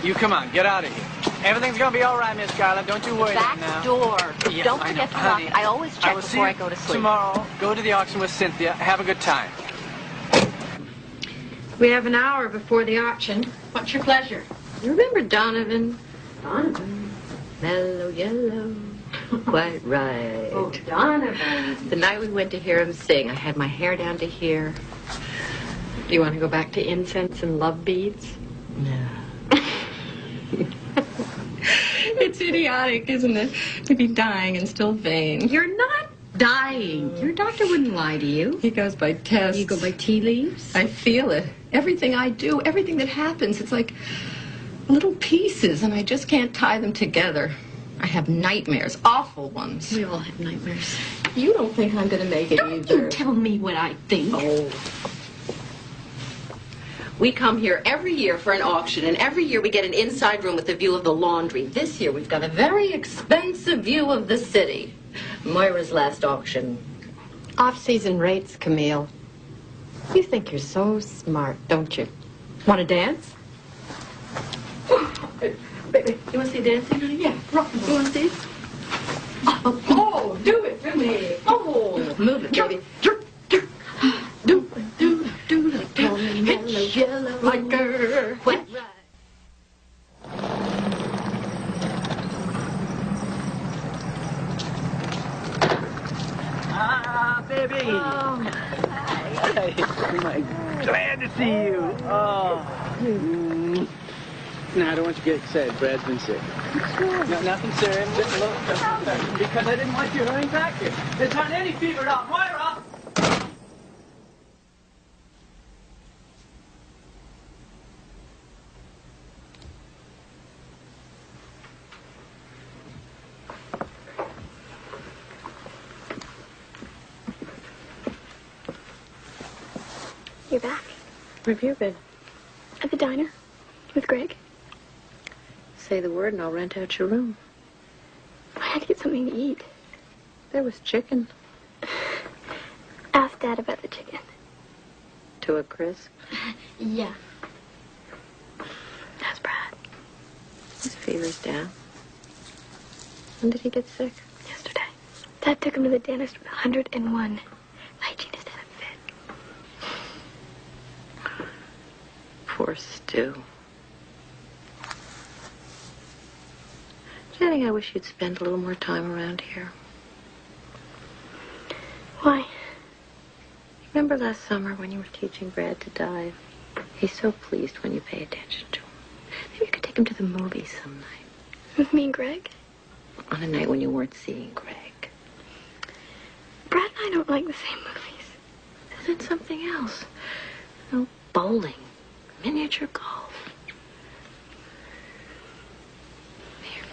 D: You come on. Get out of here. Everything's going to be all right, Miss Scarlett. Don't you worry
G: Back
D: now.
G: door.
D: Yeah,
G: Don't
D: I
G: forget
D: know.
G: to lock
D: Honey,
G: it. I always check
D: will see
G: before I
D: you
G: go to sleep.
D: Tomorrow, go to the auction with Cynthia. Have a good time.
G: We have an hour before the auction. What's your pleasure?
A: You remember Donovan? Donovan. Mellow yellow. Quite right.
G: Oh, Donovan.
A: The night we went to hear him sing, I had my hair down to here.
G: Do you want to go back to incense and love beads?
A: No.
G: It's idiotic, isn't it? To be dying and still vain.
A: You're not dying. Your doctor wouldn't lie to you.
G: He goes by tests.
A: You go by tea leaves?
G: I feel it. Everything I do, everything that happens, it's like little pieces, and I just can't tie them together. I have nightmares, awful ones.
A: We all have nightmares.
G: You don't think I'm going to make it either.
A: You tell me what I think.
G: Oh.
B: We come here every year for an auction, and every year we get an inside room with a view of the laundry. This year we've got a very expensive view of the city. Moira's last auction.
G: Off-season rates, Camille. You think you're so smart, don't you? Want to dance?
B: Baby, you want to see dancing, honey?
G: Yeah, rock and roll.
B: You want to see?
G: Oh, do it for me.
B: Oh, move it, baby.
G: Tell me mellow yellow like her.
B: Wet.
O: baby.
G: Oh.
O: Hey, glad to see you. Oh. No, I don't want you to get excited. Brad's been sick. No, nothing serious. Just a little. Because I didn't want you hurrying back here. There's not any fever at all. Moira!
P: You're back.
A: Where have you been?
P: At the diner. With Greg.
A: Say the word and I'll rent out your room.
P: I had to get something to eat.
A: There was chicken.
P: Ask Dad about the chicken.
A: To a crisp.
P: Yeah. How's Brad?
A: His fever's down. When did he get sick?
P: Yesterday. Dad took him to the dentist with 101. Hygienist had a fit.
A: Poor Stu. Jenny, I wish you'd spend a little more time around here.
P: Why?
A: Remember last summer when you were teaching Brad to dive? He's so pleased when you pay attention to him. Maybe you could take him to the movies some night.
P: With me and Greg?
A: On a night when you weren't seeing Greg.
P: Brad and I don't like the same movies.
A: Then something else. You know, bowling. Miniature golf. Here.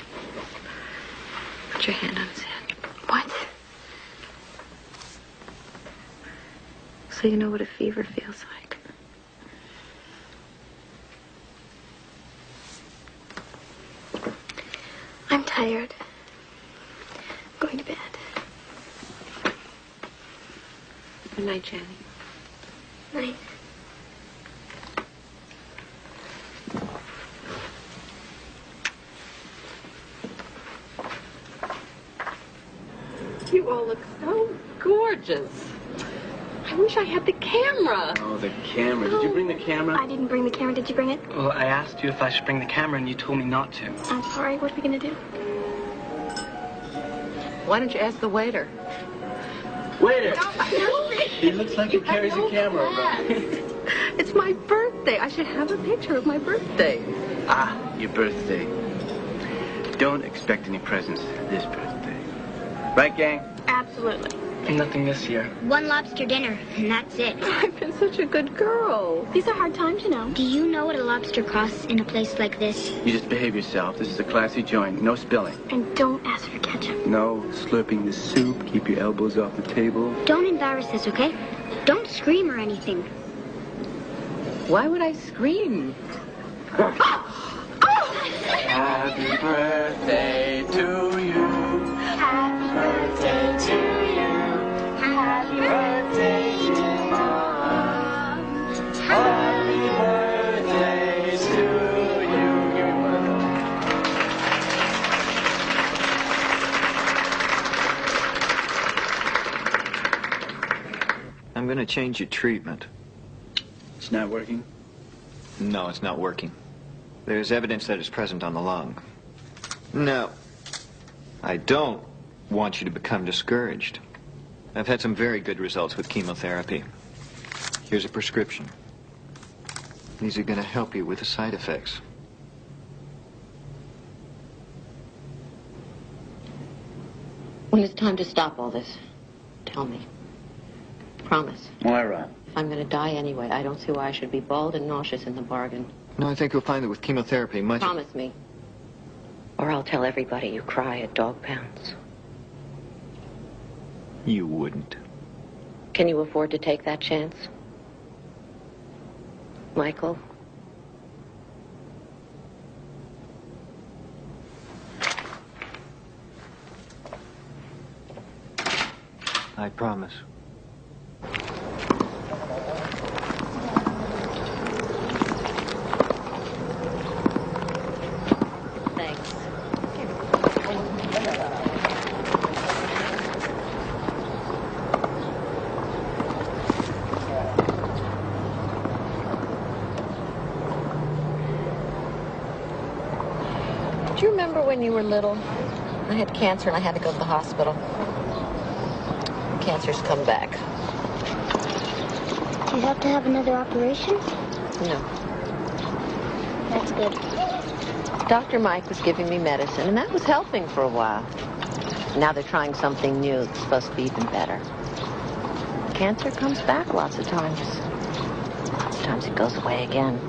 A: Put your hand on his head.
P: What?
A: So you know what a fever feels like.
P: I'm tired. I'm going to bed.
A: Good night, Jenny.
P: Night.
B: You all look so gorgeous. I wish I had the camera.
O: Oh, the camera. Did you bring the camera?
P: I didn't bring the camera. Did you bring it?
O: Well, I asked you if I should bring the camera, and you told me not to.
P: I'm sorry. What are we going to do?
B: Why don't you ask the waiter?
O: Waiter! He looks like he carries a camera around.
B: It's my birthday. I should have a picture of my birthday.
O: Ah, your birthday. Don't expect any presents this birthday. Right, gang?
P: Absolutely.
O: Nothing this year.
F: One lobster dinner, and that's it.
B: I've been such a good girl.
P: These are hard times, you know.
F: Do you know what a lobster costs in a place like this?
O: You just behave yourself. This is a classy joint. No spilling.
P: And don't ask for ketchup.
O: No slurping the soup. Keep your elbows off the table.
F: Don't embarrass us, okay? Don't scream or anything.
B: Why would I scream?
O: Happy birthday to you.
F: Happy birthday to you. Happy birthday to Mom.
O: Happy birthday to you. Give me one of those.
H: I'm going to change your treatment.
O: It's not working?
H: No, it's not working. There's evidence that it's present on the lung. No, I don't want you to become discouraged. I've had some very good results with chemotherapy. Here's a prescription. These are going to help you with the side effects.
A: When it's time to stop all this, tell me. Promise.
O: Moira.
A: If I'm going to die anyway, I don't see why I should be bald and nauseous in the bargain.
H: No, I think you'll find that with chemotherapy, much...
A: Promise me. Or I'll tell everybody you cry at dog pounds.
H: You wouldn't.
A: Can you afford to take that chance? Michael?
H: I promise.
A: Thanks. Do you remember when you were little? I had cancer and I had to go to the hospital. Cancer's come back.
F: Do you have to have another operation?
A: No.
F: That's good.
A: Dr. Mike was giving me medicine, and that was helping for a while. Now they're trying something new that's supposed to be even better. Cancer comes back lots of times. Lots of times it goes away again.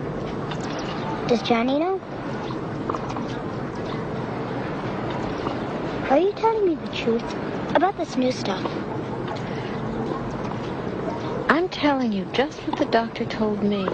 F: Does Johnny know? Are you telling me the truth about this new stuff?
A: I'm telling you just what the doctor told me.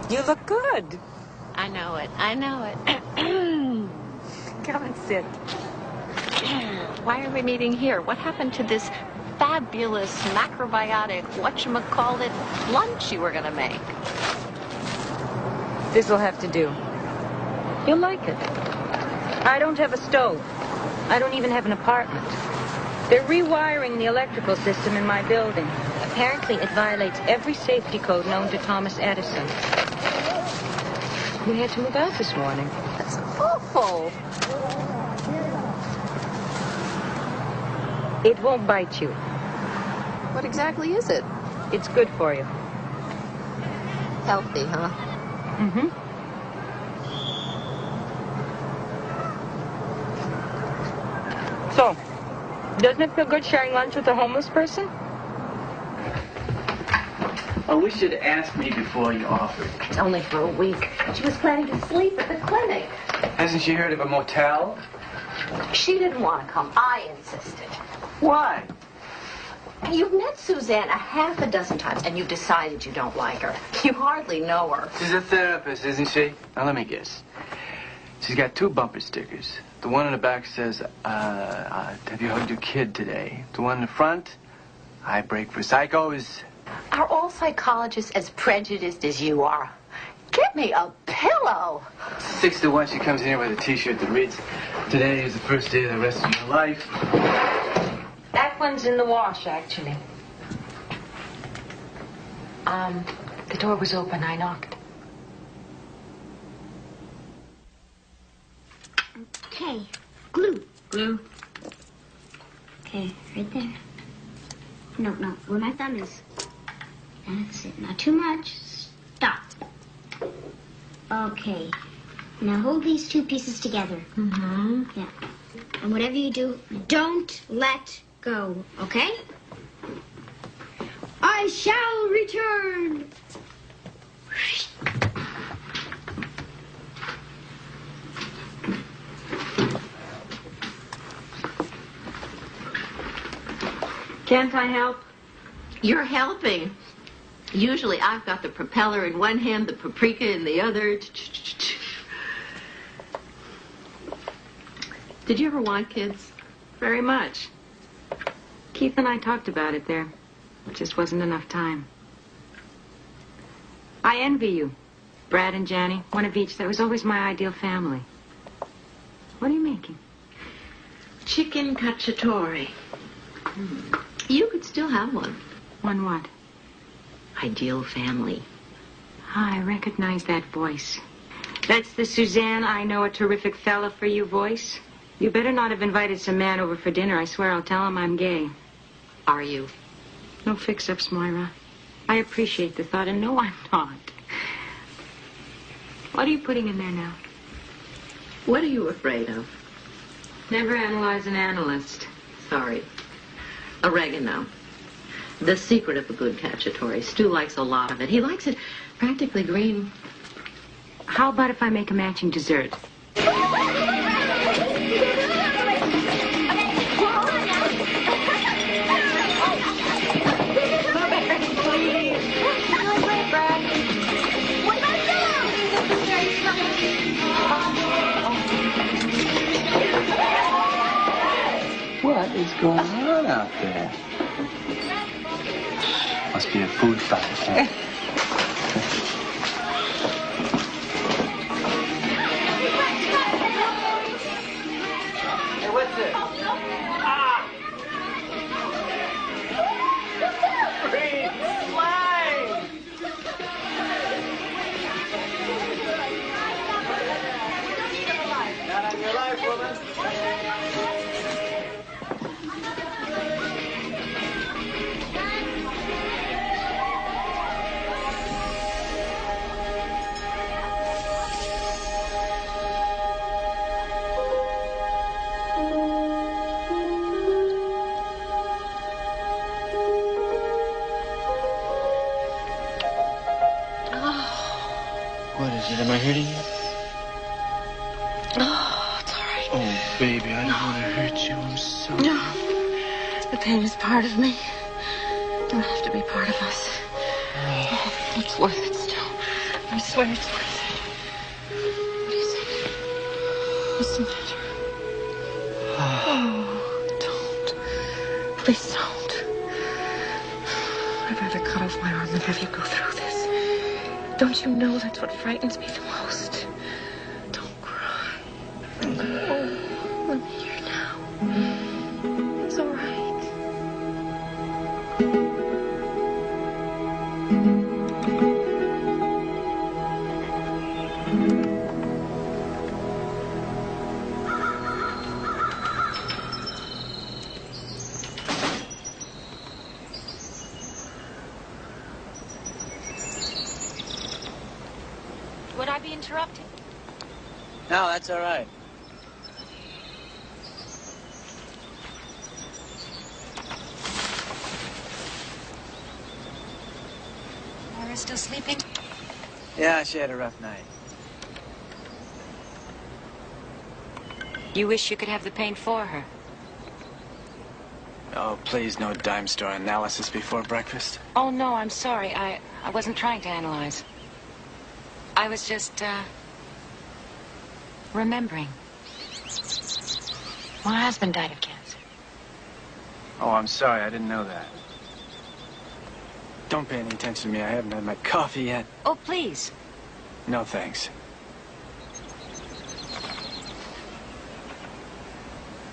I: You look good.
A: I know it. I know it.
I: Come and sit.
A: Why are we meeting here? What happened to this fabulous macrobiotic whatchamacallit lunch you were going to make?
G: This'll have to do. You'll like it. I don't have a stove. I don't even have an apartment. They're rewiring the electrical system in my building. Apparently, it violates every safety code known to Thomas Edison. We had to move out this morning.
A: That's awful.
G: It won't bite you.
A: What exactly is it?
G: It's good for you.
A: Healthy, huh?
G: Mm-hmm. So, doesn't it feel good sharing lunch with a homeless person?
O: Oh, we should have asked me before you offered.
B: It's only for a week. She was planning to sleep at the clinic.
O: Hasn't she heard of a motel?
B: She didn't want to come. I insisted.
O: Why?
B: You've met Suzanne a half a dozen times, and you've decided you don't like her. You hardly know her.
O: She's a therapist, isn't she? Now, let me guess. She's got 2 bumper stickers. The one on the back says, have you hugged your kid today? The one in the front, I break for psychos.
B: Are all psychologists as prejudiced as you are? Get me a pillow.
O: 6 to 1, she comes in here with a T-shirt that reads, "Today is the first day of the rest of your life."
G: That one's in the wash, actually.
B: The door was open. I knocked.
F: Okay. Glue.
B: Glue.
F: Okay, right there. No, where my thumb is. That's it. Not too much. Stop. Okay. Now hold these 2 pieces together.
B: Mm-hmm.
F: Yeah. And whatever you do, don't let go, okay? I shall return.
A: Can't I help?
B: You're helping. Usually I've got the propeller in one hand, the paprika in the other. Did you ever want kids?
A: Very much. Keith and I talked about it there. It just wasn't enough time. I envy you. Brad and Janny, one of each. That was always my ideal family. What are you making?
B: Chicken cacciatore. You could still have one.
A: One what?
B: Ideal family.
A: I recognize that voice. That's the Suzanne, I know a terrific fella for you voice. You better not have invited some man over for dinner. I swear I'll tell him I'm gay.
B: Are you?
A: No fix-ups, Moira. I appreciate the thought, and no, I'm not. What are you putting in there now?
B: What are you afraid of?
A: Never analyze an analyst.
B: Sorry. Oregano. The secret of a good cacciatore. Stu likes a lot of it. He likes it practically green.
A: How about if I make a matching dessert?
O: What is going on out there? Must be a food fight, huh?
C: Hey, what's this? Ah! Green slime! Not on your life, woman.
O: What is it? Am I hurting you?
P: Oh, it's all right.
O: Oh, baby, I don't want to hurt you. I'm sorry.
P: No. The pain is part of me. It doesn't have to be part of us. Oh, it's worth it still. I swear it's worth it. What is it? What's the matter? Oh, don't. Please don't. I'd rather cut off my arm than have you go through this. Don't you know that's what frightens me the most? Don't cry. Oh, I'm here now. It's all right.
L: Would I be interrupted?
O: No, that's all right.
L: Moira still sleeping?
O: Yeah, she had a rough night.
A: You wish you could have the pain for her.
O: Oh, please, no dime store analysis before breakfast.
A: Oh, no, I'm sorry. I wasn't trying to analyze. I was just, remembering. My husband died of cancer.
O: Oh, I'm sorry. I didn't know that. Don't pay any attention to me. I haven't had my coffee yet.
A: Oh, please.
O: No, thanks.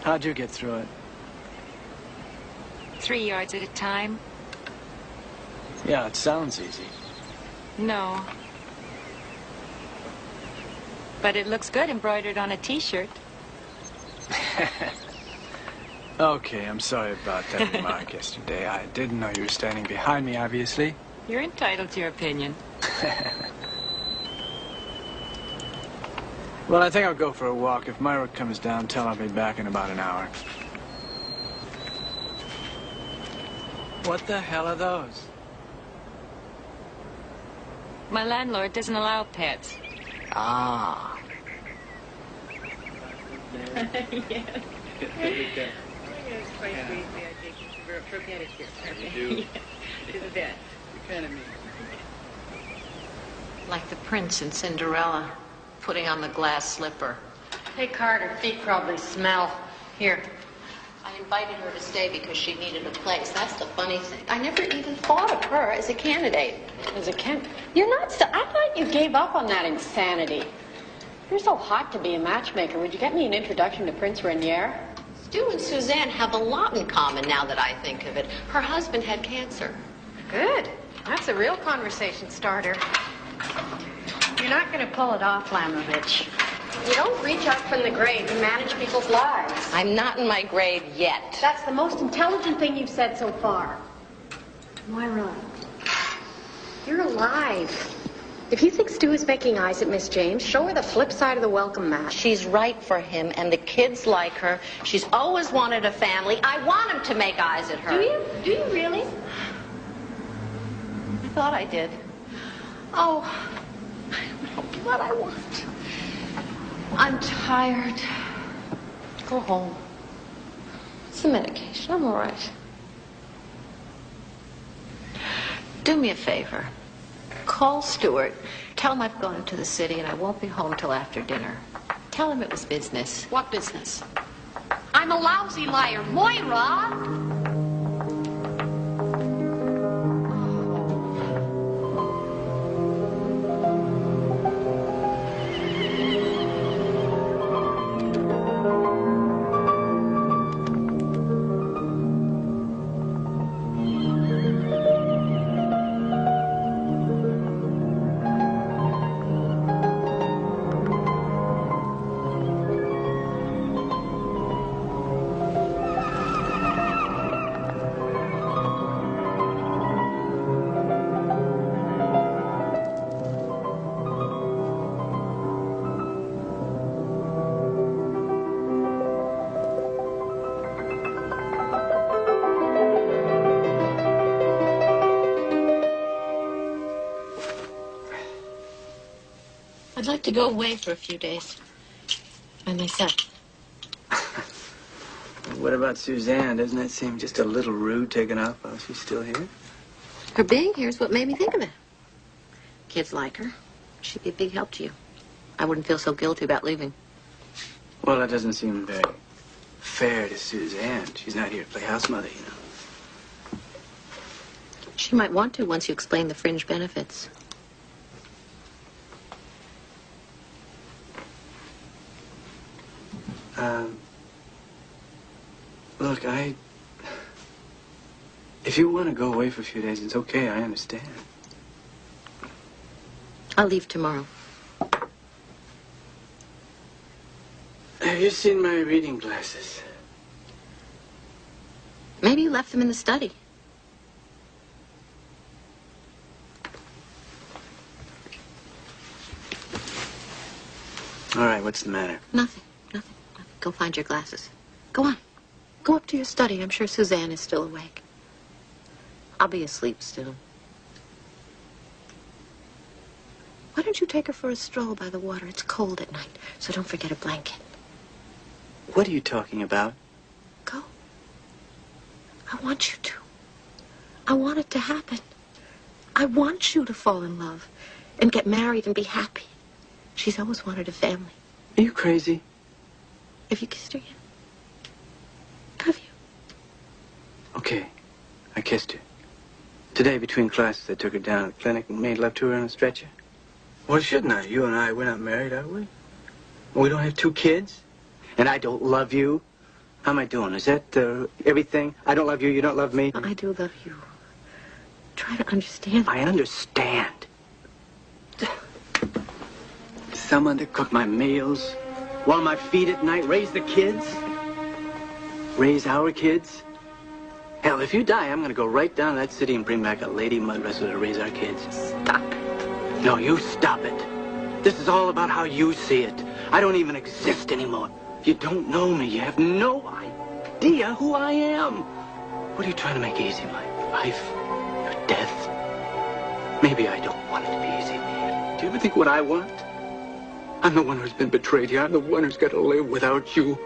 O: How'd you get through it?
A: 3 yards at a time.
O: Yeah, it sounds easy.
A: No. But it looks good embroidered on a T-shirt.
O: Okay, I'm sorry about that remark yesterday. I didn't know you were standing behind me, obviously.
A: You're entitled to your opinion.
O: Well, I think I'll go for a walk. If Myra comes down, tell her I'll be back in about an hour. What the hell are those?
A: My landlord doesn't allow pets.
O: Ah.
A: Yes. It's quite crazy. I think it's very
Q: for pedicure.
E: You do?
Q: To the bed.
E: You're kind of mean.
A: Like the prince in Cinderella, putting on the glass slipper.
G: Hey, Carter, feet probably smell. Here.
A: I invited her to stay because she needed a place. That's the funny thing. I never even thought of her as a candidate.
G: As a candidate? You're not I thought you gave up on that insanity. You're so hot to be a matchmaker. Would you get me an introduction to Prince Rainier?
A: Stu and Suzanne have a lot in common now that I think of it. Her husband had cancer.
G: Good. That's a real conversation starter. You're not going to pull it off, Lamovich. You don't reach up from the grave and manage people's lives.
A: I'm not in my grave yet.
G: That's the most intelligent thing you've said so far. Moira, you're alive. If you think Stu is making eyes at Miss James, show her the flip side of the welcome mat.
A: She's right for him, and the kids like her. She's always wanted a family. I want him to make eyes at her.
G: Do you? Do you really?
A: I thought I did. Oh, what I want. I'm tired. Go home. It's the medication. I'm all right. Do me a favor. Call Stuart. Tell him I've gone into the city and I won't be home till after dinner. Tell him it was business.
G: What business? I'm a lousy liar. Moira!
A: I'd like to go away for a few days. By myself.
O: What about Suzanne? Doesn't that seem just a little rude taking off while she's still here?
A: Her being here is what made me think of it. Kids like her. She'd be a big help to you. I wouldn't feel so guilty about leaving.
O: Well, that doesn't seem very fair to Suzanne. She's not here to play house mother, you know.
A: She might want to once you explain the fringe benefits.
O: Look, if you want to go away for a few days, it's okay. I understand.
A: I'll leave tomorrow.
O: Have you seen my reading glasses?
A: Maybe you left them in the study.
O: All right, what's the matter?
A: Nothing. Go find your glasses. Go on. Go up to your study. I'm sure Suzanne is still awake. I'll be asleep still. Why don't you take her for a stroll by the water? It's cold at night, so don't forget a blanket.
O: What are you talking about?
A: Go. I want you to. I want it to happen. I want you to fall in love and get married and be happy. She's always wanted a family.
O: Are you crazy?
A: Have you kissed her yet? Have you?
O: Okay, I kissed her. Today, between classes, I took her down to the clinic and made love to her on a stretcher. Well, shouldn't I? You and I, we're not married, are we? We don't have 2 kids? And I don't love you? How am I doing? Is that everything? I don't love you, you don't love me?
A: I do love you. Try to understand.
O: I understand. Someone to cook my meals, warm my feet at night, raise the kids, raise our kids. Hell, if you die, I'm going to go right down to that city and bring back a lady mud wrestler to raise our kids.
A: Stop it.
O: No, you stop it. This is all about how you see it. I don't even exist anymore. You don't know me. You have no idea who I am. What are you trying to make easy? My life? Your death? Maybe I don't want it to be easy. Do you ever think what I want? I'm the one who's been betrayed here. I'm the one who's got to live without you.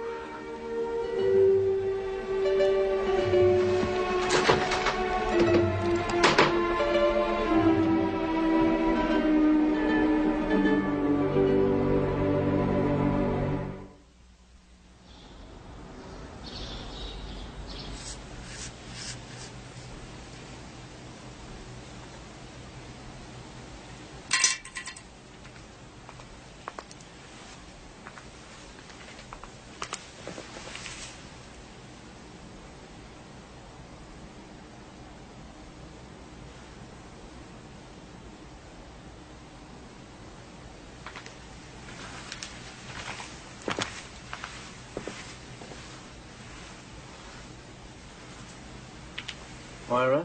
O: Moira?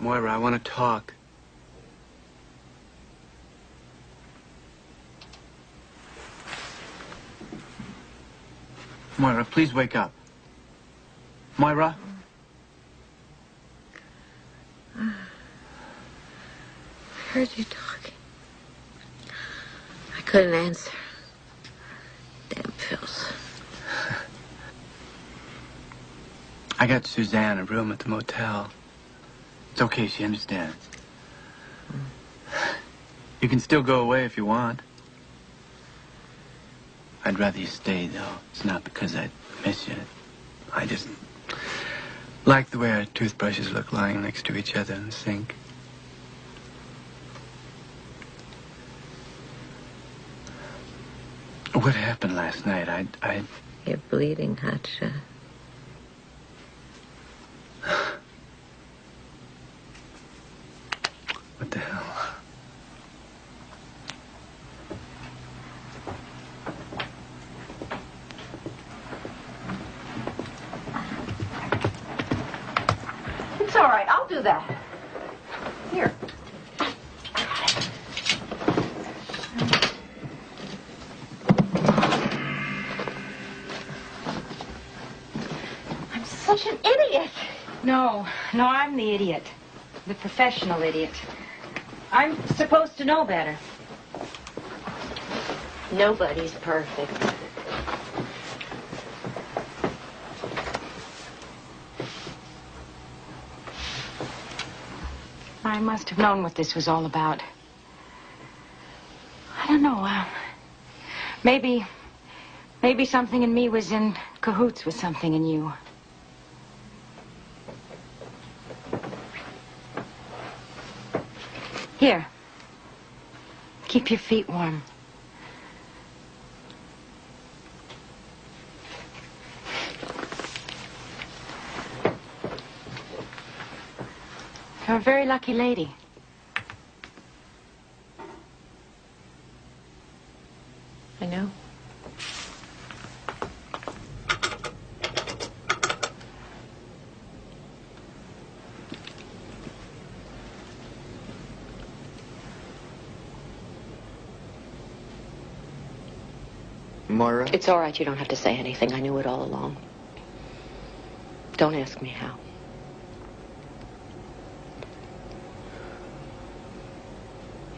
O: Moira, I want to talk. Moira, please wake up. Moira?
A: I heard you talking. I couldn't answer. Damn pills.
O: I got Suzanne a room at the motel. It's okay, she understands. You can still go away if you want. I'd rather you stay, though. It's not because I miss you. I just like the way our toothbrushes look lying next to each other in the sink. What happened last night?
A: You're bleeding, Hotshot.
O: What the hell?
B: It's all right. I'll do that. Here. I'm such an idiot.
L: No, I'm the idiot. The professional idiot. I'm supposed to know better.
A: Nobody's perfect.
L: I must have known what this was all about. I don't know. Maybe something in me was in cahoots with something in you. Here. Keep your feet warm. You're a very lucky lady.
A: I know.
H: Moira?
A: It's all right. You don't have to say anything. I knew it all along. Don't ask me how.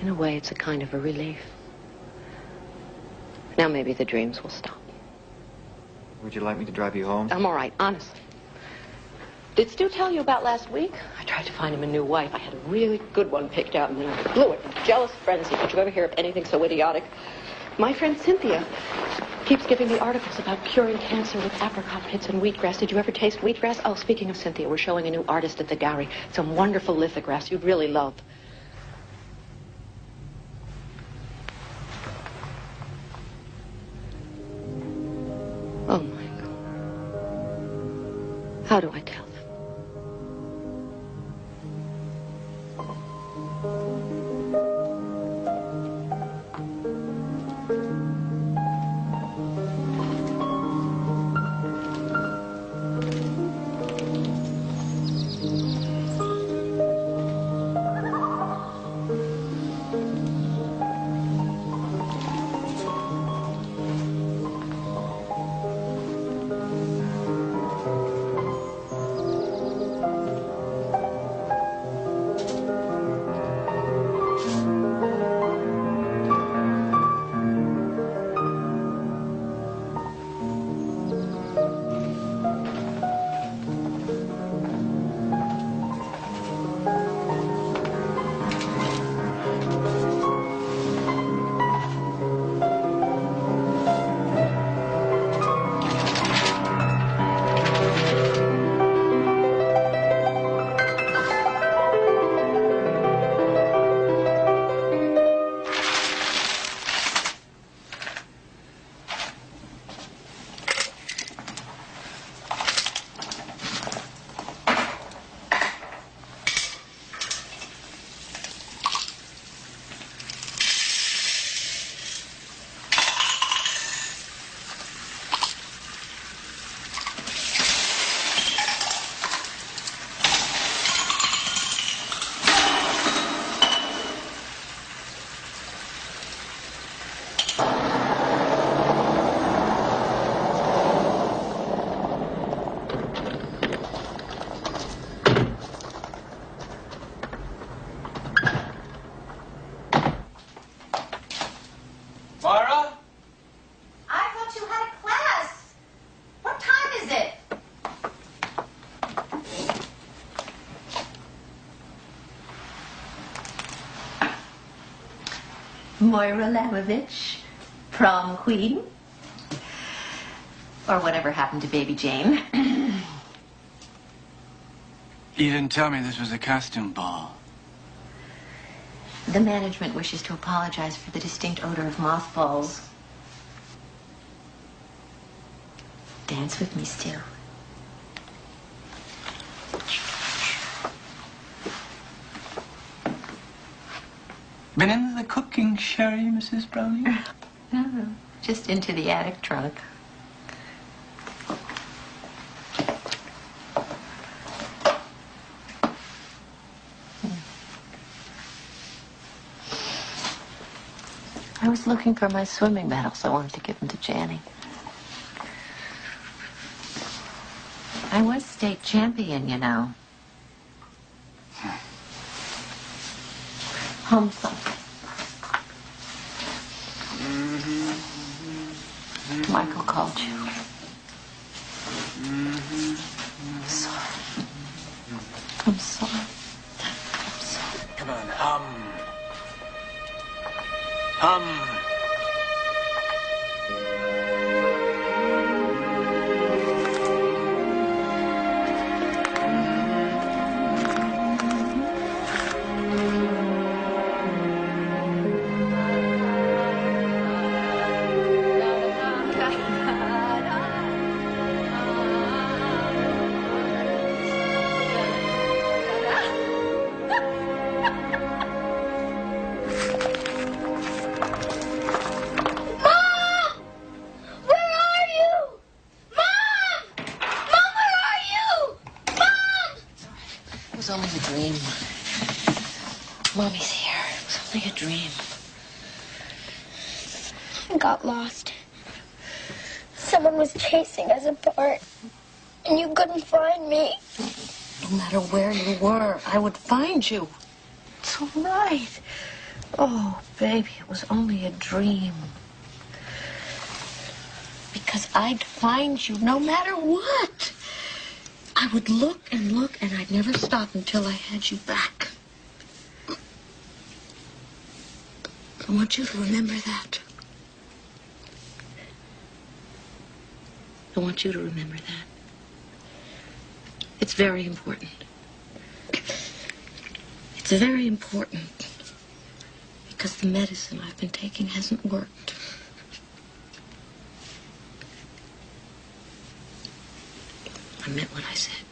A: In a way, it's a kind of a relief. Now maybe the dreams will stop.
H: Would you like me to drive you home?
A: I'm all right, honestly. Did Stu tell you about last week? I tried to find him a new wife. I had a really good one picked out, and then I blew it in jealous frenzy. Did you ever hear of anything so idiotic? My friend Cynthia keeps giving me articles about curing cancer with apricot pits and wheatgrass. Did you ever taste wheatgrass? Oh, speaking of Cynthia, we're showing a new artist at the gallery. Some wonderful lithographs you'd really love. Oh, my God. How do I tell them? Moira Lamovich, prom queen. Or whatever happened to Baby Jane.
O: You didn't tell me this was a costume ball.
A: The management wishes to apologize for the distinct odor of mothballs. Dance with me still.
O: Been into the cooking sherry, Mrs. Browning?
A: No, just into the attic trunk. I was looking for my swimming medals. I wanted to give them to Janny. I was state champion, you know. Home something. Michael called you. I'm sorry. I'm sorry. I'm sorry.
O: Come on, hum. Hum.
A: Mommy's here. It was only a dream.
F: I got lost. Someone was chasing us apart, and you couldn't find me.
A: No matter where you were, I would find you. It's all right. Oh, baby, it was only a dream. Because I'd find you no matter what. I would look, and I'd never stop until I had you back. I want you to remember that. I want you to remember that. It's very important. It's very important because the medicine I've been taking hasn't worked. I meant what I said.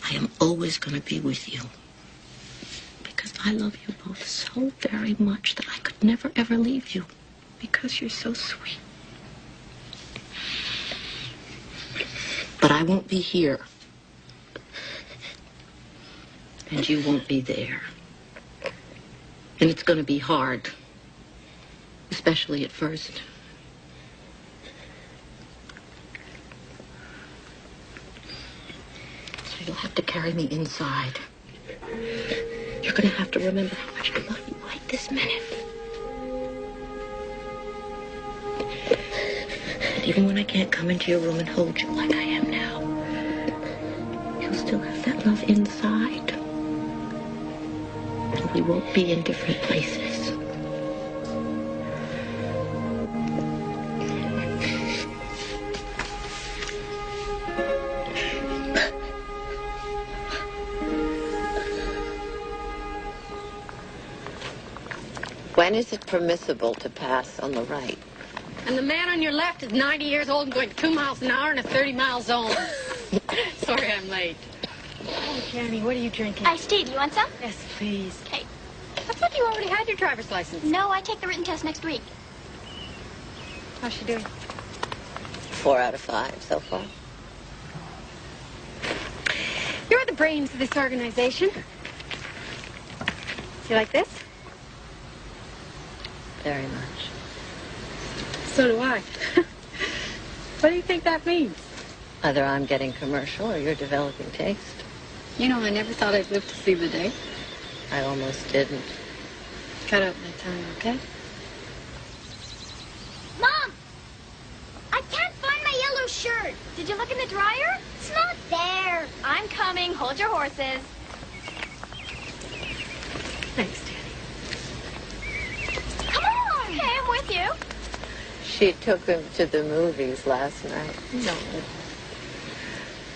A: I am always going to be with you. Because I love you both so very much that I could never, ever leave you. Because you're so sweet. But I won't be here. And you won't be there. And it's going to be hard. Especially at first. So you'll have to carry me inside. You're going to have to remember how much I love you right this minute. And even when I can't come into your room and hold you like I am now, you'll still have that love inside. And we won't be in different places.
R: When is it permissible to pass on the right?
G: And the man on your left is 90 years old and going 2 miles an hour in a 30-mile zone. Sorry I'm late. Oh, Jenny, what are you drinking?
F: Iced tea. Do you want some?
G: Yes, please.
F: Okay.
G: I thought you already had your driver's license.
F: No, I take the written test next week.
G: How's she doing?
R: 4 out of 5 so far.
G: You're the brains of this organization. You like this?
R: Very much.
G: So do I. What do you think that means?
R: Either I'm getting commercial or you're developing taste.
G: You know, I never thought I'd live to see the day.
R: I almost didn't.
G: Cut out my tongue, okay?
F: Mom! I can't find my yellow shirt. Did you look in the dryer? It's not there. I'm coming. Hold your horses.
G: Thanks, Danny.
F: Come on! come with you.
R: She took him to the movies last night. No.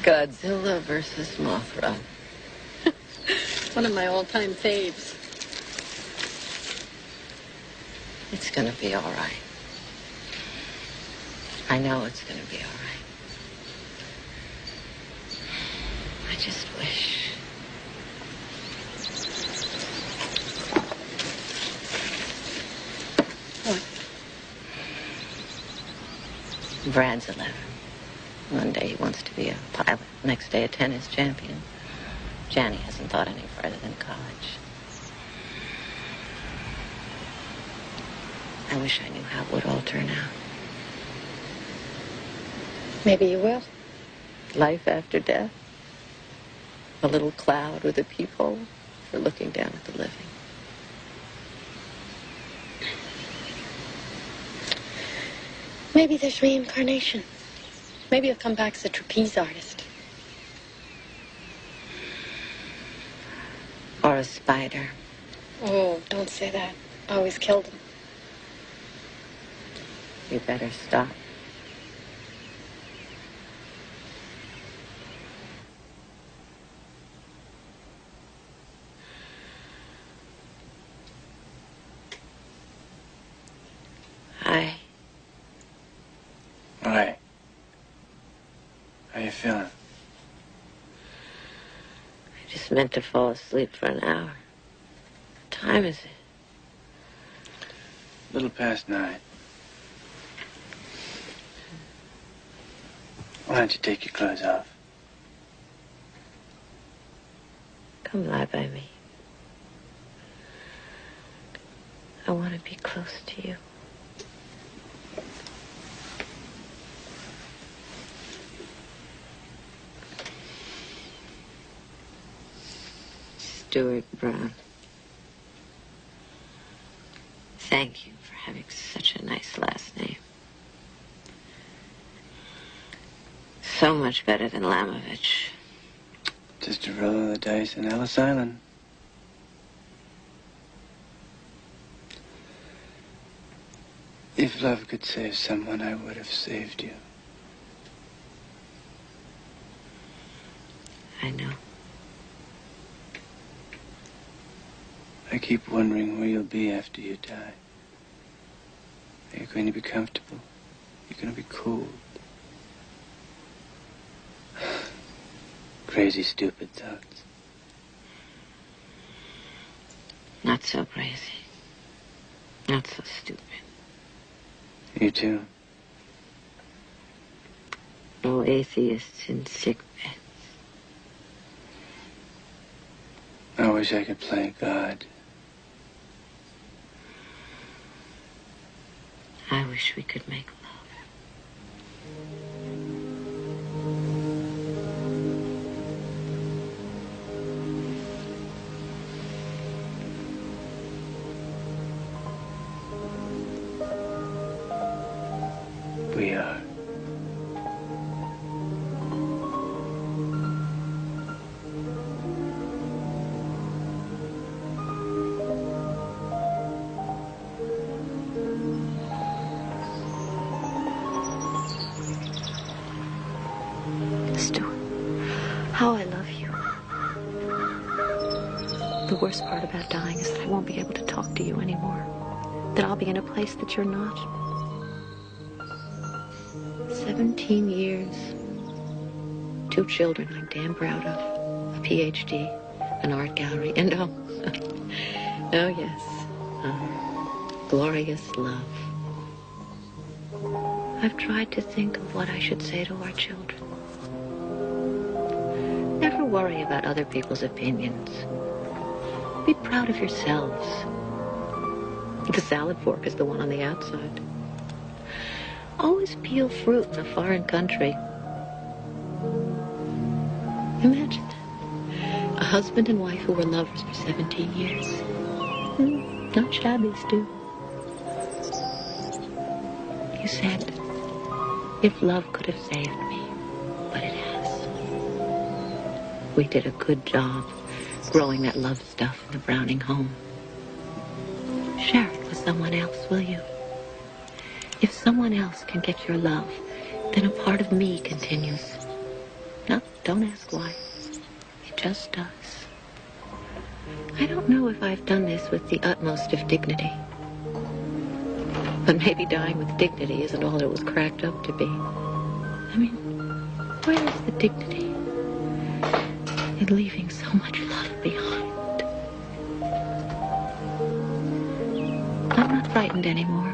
R: Godzilla versus Mothra.
A: One of my all-time faves.
R: It's gonna be all right. I know it's gonna be all right. I just wish.
A: What?
R: Brad's 11. One day he wants to be a pilot. Next day a tennis champion. Janny hasn't thought any further than college. I wish I knew how it would all turn out.
A: Maybe you will.
R: Life after death. A little cloud with a peephole for looking down at the living.
A: Maybe there's reincarnation. Maybe you'll come back as a trapeze artist.
R: Or a spider.
A: Oh, don't say that. I always killed them.
R: You better stop. Hi.
O: Hi. How you feeling?
R: I just meant to fall asleep for an hour. What time is it?
O: A little past 9. Why don't you take your clothes off?
R: Come lie by me. I want to be close to you. Stuart Brown. Thank you for having such a nice last name. So much better than Lamovich.
O: Just a roll of the dice in Ellis Island. If love could save someone, I would have saved you.
R: I know.
O: I keep wondering where you'll be after you die. Are you going to be comfortable? You're going to be cool. Crazy, stupid thoughts.
R: Not so crazy. Not so stupid.
O: You too.
R: No atheists in sick beds.
O: I wish I could play God.
R: I wish we could make love.
O: We are.
A: Stuart, how I love you. The worst part about dying is that I won't be able to talk to you anymore. That I'll be in a place that you're not. 17 years. 2 children I'm damn proud of. A PhD, an art gallery, and oh yes, glorious love. I've tried to think of what I should say to our children. Never worry about other people's opinions. Be proud of yourselves. The salad fork is the one on the outside. Always peel fruit in a foreign country. Imagine a husband and wife who were lovers for 17 years. Not shabby, Stu. You said, if love could have saved me, but it has. We did a good job growing that love stuff in the Browning home. Share it with someone else, will you? If someone else can get your love, then a part of me continues. No, don't ask why. It just does. I don't know if I've done this with the utmost of dignity. But maybe dying with dignity isn't all it was cracked up to be. I mean, where is the dignity in leaving so much love behind? I'm not frightened anymore.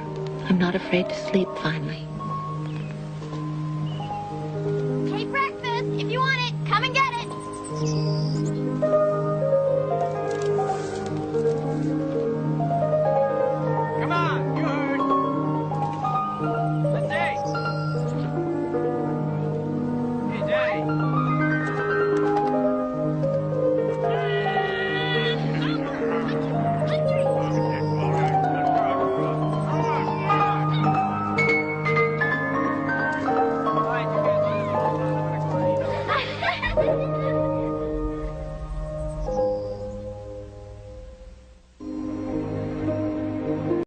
A: I'm not afraid to sleep, finally.